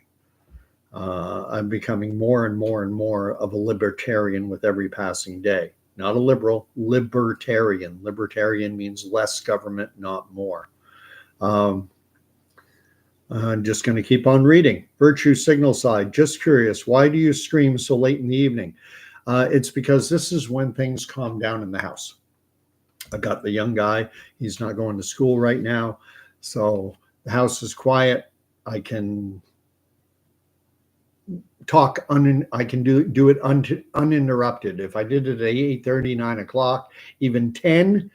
I'm becoming more and more and more of a libertarian with every passing day. Not a liberal, libertarian. Libertarian means less government, not more. I'm just going to keep on reading. Virtue Signal Side, just curious, why do you stream so late in the evening? It's because this is when things calm down in the house. I've got the young guy. He's not going to school right now. So the house is quiet. I can talk I can do it uninterrupted. If I did it at 8:30, 9 o'clock, even 10,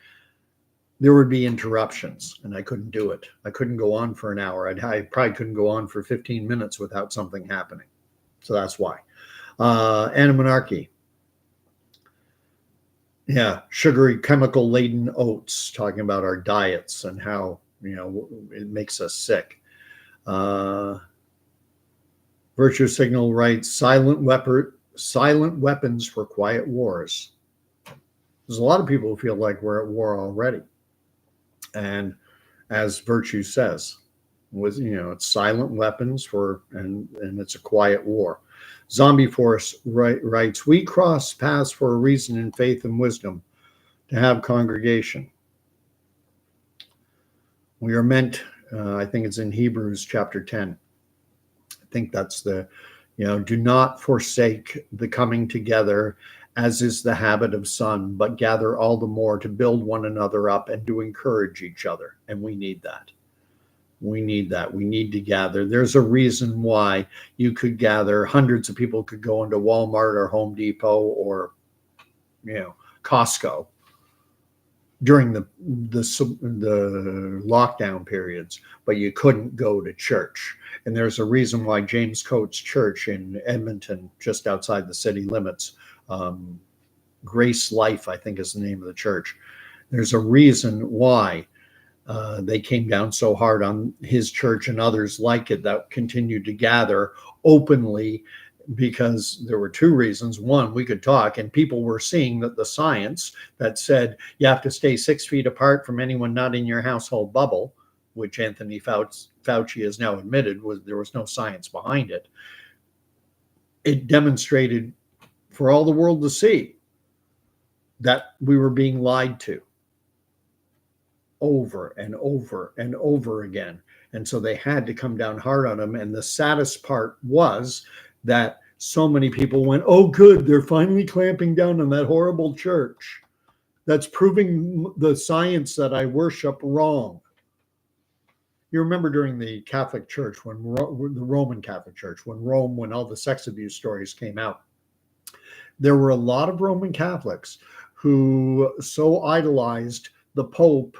there would be interruptions, and I couldn't do it. I couldn't go on for an hour. I probably couldn't go on for 15 minutes without something happening. So that's why. Anna Monarchy. Yeah, sugary, chemical laden oats, talking about our diets and how, it makes us sick. Virtue Signal writes, silent weapons for quiet wars. There's a lot of people who feel like we're at war already. And as Virtue says, it's silent weapons and it's a quiet war. Zombie Force writes, we cross paths for a reason in faith and wisdom, to have congregation. We are meant, I think it's in Hebrews chapter 10. I think that's the Do not forsake the coming together, as is the habit of some, but gather all the more to build one another up and to encourage each other. And we need that. We need that. We need to gather. There's a reason why you could gather, hundreds of people could go into Walmart or Home Depot or, Costco during the lockdown periods, but you couldn't go to church. And there's a reason why James Coates Church in Edmonton, just outside the city limits, Grace Life, I think is the name of the church. There's a reason why they came down so hard on his church and others like it that continued to gather openly, because there were two reasons. One, we could talk, and people were seeing that the science that said you have to stay 6 feet apart from anyone not in your household bubble, which Anthony Fauci has now admitted there was no science behind it. It demonstrated for all the world to see that we were being lied to over and over and over again. And so they had to come down hard on him. And the saddest part was that so many people went, oh, good, they're finally clamping down on that horrible church that's proving the science that I worship wrong. You remember during the Catholic Church, the Roman Catholic Church, when all the sex abuse stories came out, there were a lot of Roman Catholics who so idolized the Pope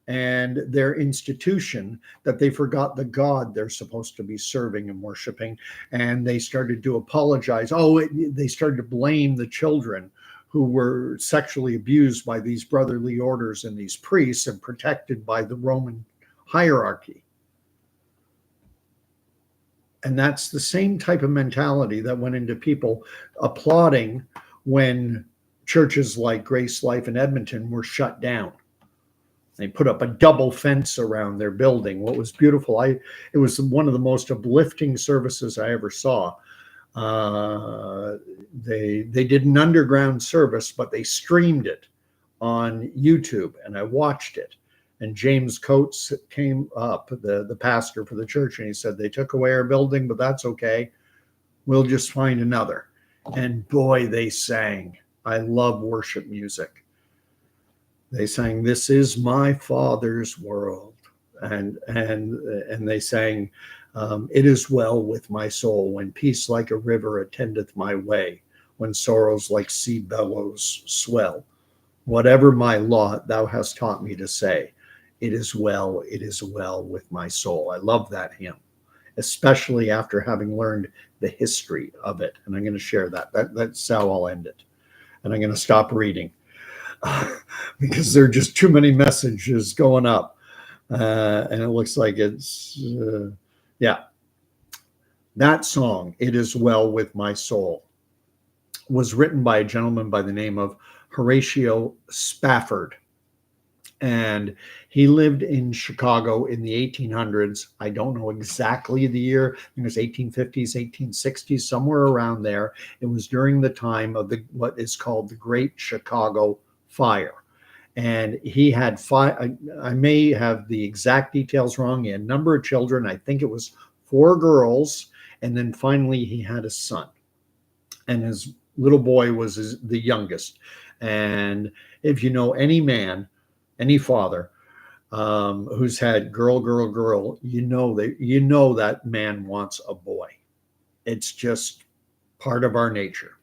and their institution that they forgot the God they're supposed to be serving and worshiping. And they started to apologize. They started to blame the children who were sexually abused by these brotherly orders and these priests and protected by the Roman hierarchy. And that's the same type of mentality that went into people applauding when churches like Grace Life in Edmonton were shut down. They put up a double fence around their building. What was beautiful, it was one of the most uplifting services I ever saw. They did an underground service, but they streamed it on YouTube, and I watched it. And James Coates came up, the pastor for the church, and he said, they took away our building, but that's okay. We'll just find another. And boy, they sang. I love worship music. They sang, "This is my Father's world," and they sang, "It is well with my soul when peace like a river attendeth my way, when sorrows like sea billows swell. Whatever my lot, thou hast taught me to say, it is well with my soul." I love that hymn, especially after having learned the history of it. And I'm going to share that. That's how I'll end it. And I'm going to stop reading. Because there are just too many messages going up. And it looks like it's, That song, "It Is Well With My Soul," was written by a gentleman by the name of Horatio Spafford. And he lived in Chicago in the 1800s. I don't know exactly the year. I think it was 1850s, 1860s, somewhere around there. It was during the time of what is called the Great Chicago Fire. And he had I may have the exact details wrong. He had a number of children. I think it was 4 girls. And then finally he had a son. And his little boy was the youngest. And if you know any man, any father who's had girl, you know that man wants a boy. It's just part of our nature.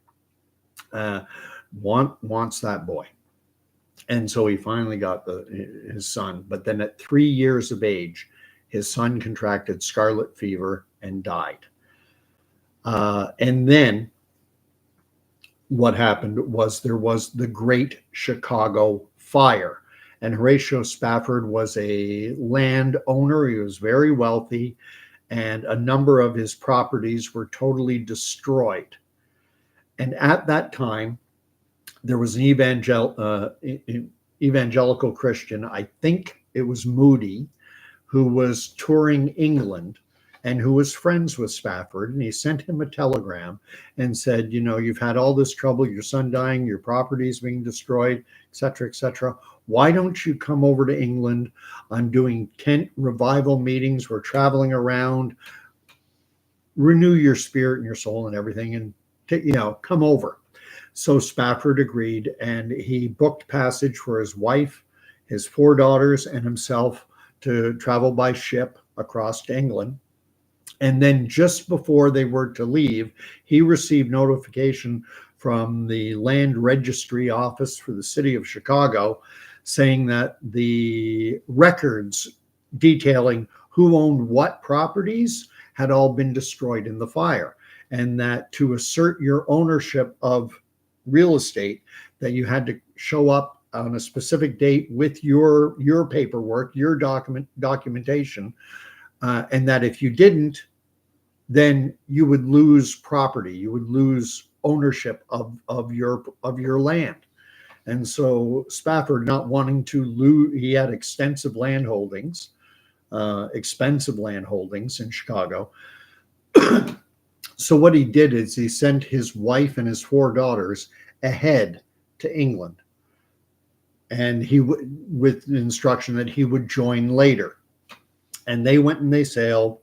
Wants that boy. And so he finally got his son. But then at 3 years of age, his son contracted scarlet fever and died. And then what happened was there was the Great Chicago Fire. And Horatio Spafford was a landowner. He was very wealthy, and a number of his properties were totally destroyed. And at that time, there was an evangelical Christian, I think it was Moody, who was touring England and who was friends with Spafford. And he sent him a telegram and said, you've had all this trouble, your son dying, your properties being destroyed, et cetera, et cetera. Why don't you come over to England? I'm doing tent revival meetings. We're traveling around. renew your spirit and your soul and everything, and come over. So Spafford agreed, and he booked passage for his wife, his 4 daughters, and himself to travel by ship across to England. And then just before they were to leave, he received notification from the Land Registry Office for the city of Chicago saying that the records detailing who owned what properties had all been destroyed in the fire, and that to assert your ownership of real estate, that you had to show up on a specific date with your paperwork, your documentation, and that if you didn't, then you would lose property, you would lose ownership of your land. And so Spafford, not wanting to lose, he had extensive land holdings, expensive land holdings in Chicago. So what he did is he sent his wife and his 4 daughters ahead to England, and he with the instruction that he would join later. And they went and they sailed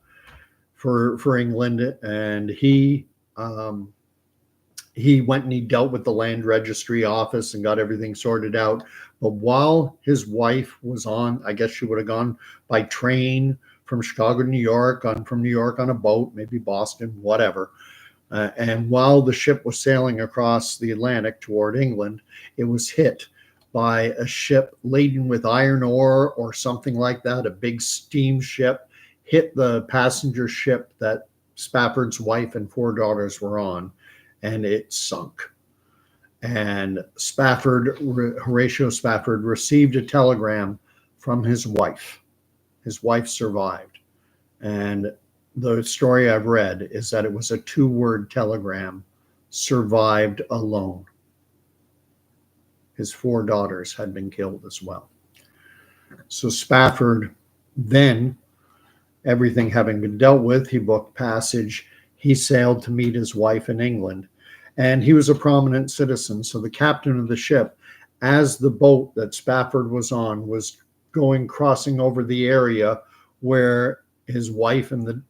for England, and he went and he dealt with the Land Registry Office and got everything sorted out. But while his wife was on, I guess she would have gone by train from Chicago to New York, from New York on a boat, maybe Boston, whatever. And while the ship was sailing across the Atlantic toward England, it was hit by a ship laden with iron ore or something like that, a big steamship, hit the passenger ship that Spafford's wife and 4 daughters were on, and it sunk. And Horatio Spafford, received a telegram from his wife. His wife survived. And the story I've read is that it was a 2-word telegram: survived alone. His 4 daughters had been killed as well. So Spafford, then, everything having been dealt with, he booked passage. He sailed to meet his wife in England. And he was a prominent citizen. So the captain of the ship, as the boat that Spafford was on was crossing over the area where his wife and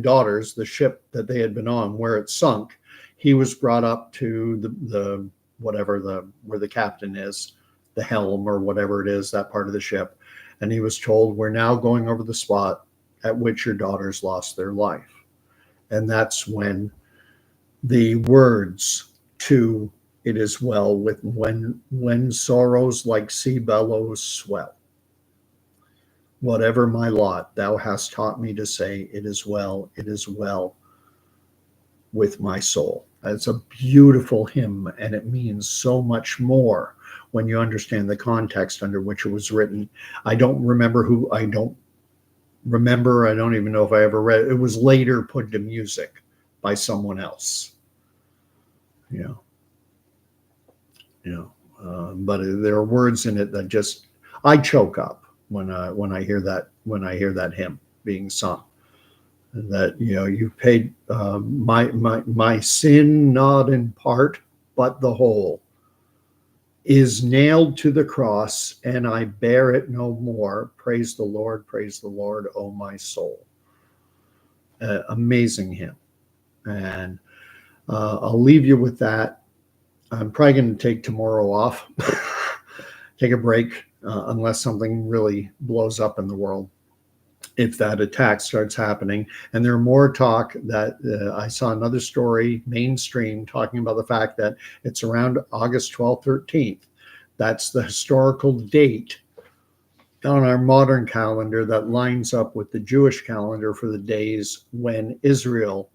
daughters, the ship that they had been on, where it sunk, he was brought up to the where the captain is, the helm or whatever it is, that part of the ship. And he was told, we're now going over the spot at which your daughters lost their life. And that's when the words to "It is well with when sorrows like sea billows swell. Whatever my lot, thou hast taught me to say, it is well with my soul." It's a beautiful hymn, and it means so much more when you understand the context under which it was written. I don't even know if I ever read it. It was later put to music by someone else. But there are words in it that just, I choke up when I hear that hymn being sung. That you paid my sin, not in part but the whole, is nailed to the cross, and I bear it no more. Praise the Lord, O my soul. Amazing hymn. And I'll leave you with that. I'm probably going to take tomorrow off, take a break, unless something really blows up in the world, if that attack starts happening. And there are more talk that I saw another story, mainstream, talking about the fact that it's around August 12th, 13th. That's the historical date on our modern calendar that lines up with the Jewish calendar for the days when the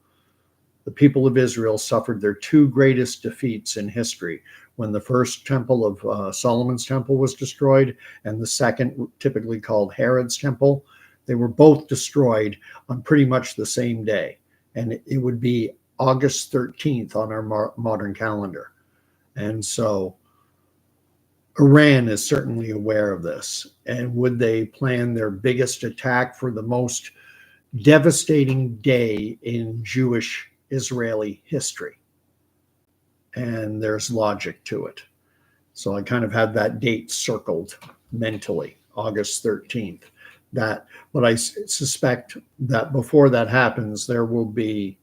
people of Israel, suffered their 2 greatest defeats in history, when the first temple of Solomon's temple was destroyed, and the second, typically called Herod's temple. They were both destroyed on pretty much the same day. And it would be August 13th on our modern calendar. And so Iran is certainly aware of this. And would they plan their biggest attack for the most devastating day in Jewish Israeli history? And there's logic to it. So I kind of had that date circled mentally, August 13th. that, but I suspect that before that happens, there will be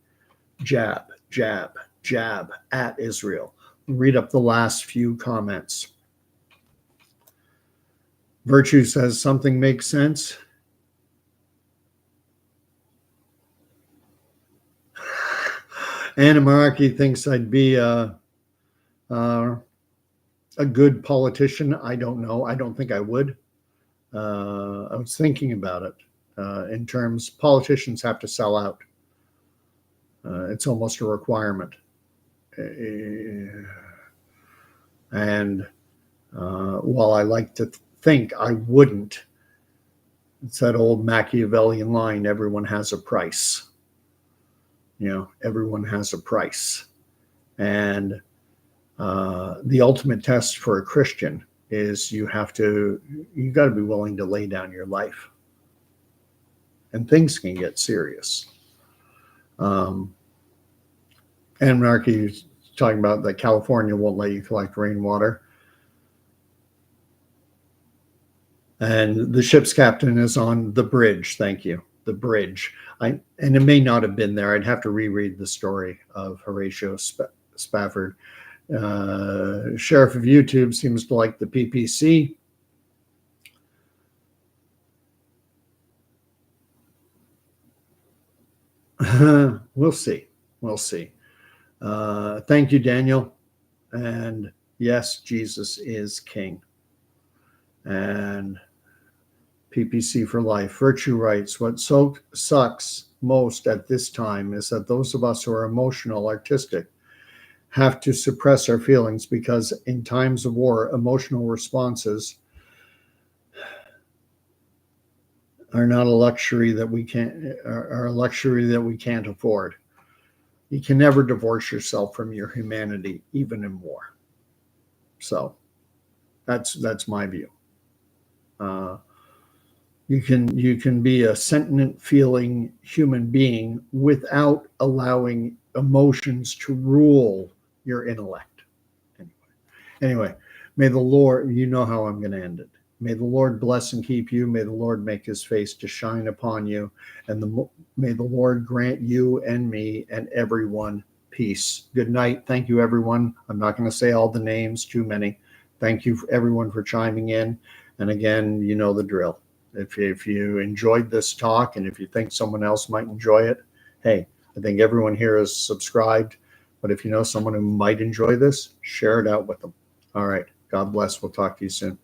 jab, jab, jab at Israel. Read up the last few comments. Virtue says something makes sense. Anna Maraki thinks I'd be a good politician. I don't know. I don't think I would. I was thinking about it in terms, politicians have to sell out. It's almost a requirement. And while I like to think I wouldn't, it's that old Machiavellian line, everyone has a price. Everyone has a price. And the ultimate test for a Christian is you got to be willing to lay down your life. And things can get serious. Anarchy is talking about that California won't let you collect rainwater. And the ship's captain is on the bridge. Thank you. The bridge. And it may not have been there. I'd have to reread the story of Horatio Spafford. Sheriff of YouTube seems to like the PPC. We'll see. We'll see. Thank you, Daniel. And yes, Jesus is King. And PPC for life. Virtue writes, what so sucks most at this time is that those of us who are emotional, artistic, have to suppress our feelings because in times of war, emotional responses are not a luxury that we can't afford. You can never divorce yourself from your humanity, even in war. So that's my view. You can be a sentient, feeling human being without allowing emotions to rule your intellect. Anyway, may the Lord, you know how I'm going to end it. May the Lord bless and keep you. May the Lord make his face to shine upon you. And may the Lord grant you and me and everyone peace. Good night. Thank you, everyone. I'm not going to say all the names, too many. Thank you, everyone, for chiming in. And again, you know the drill. If you enjoyed this talk and if you think someone else might enjoy it, hey, I think everyone here is subscribed. But if you know someone who might enjoy this, share it out with them. All right. God bless. We'll talk to you soon.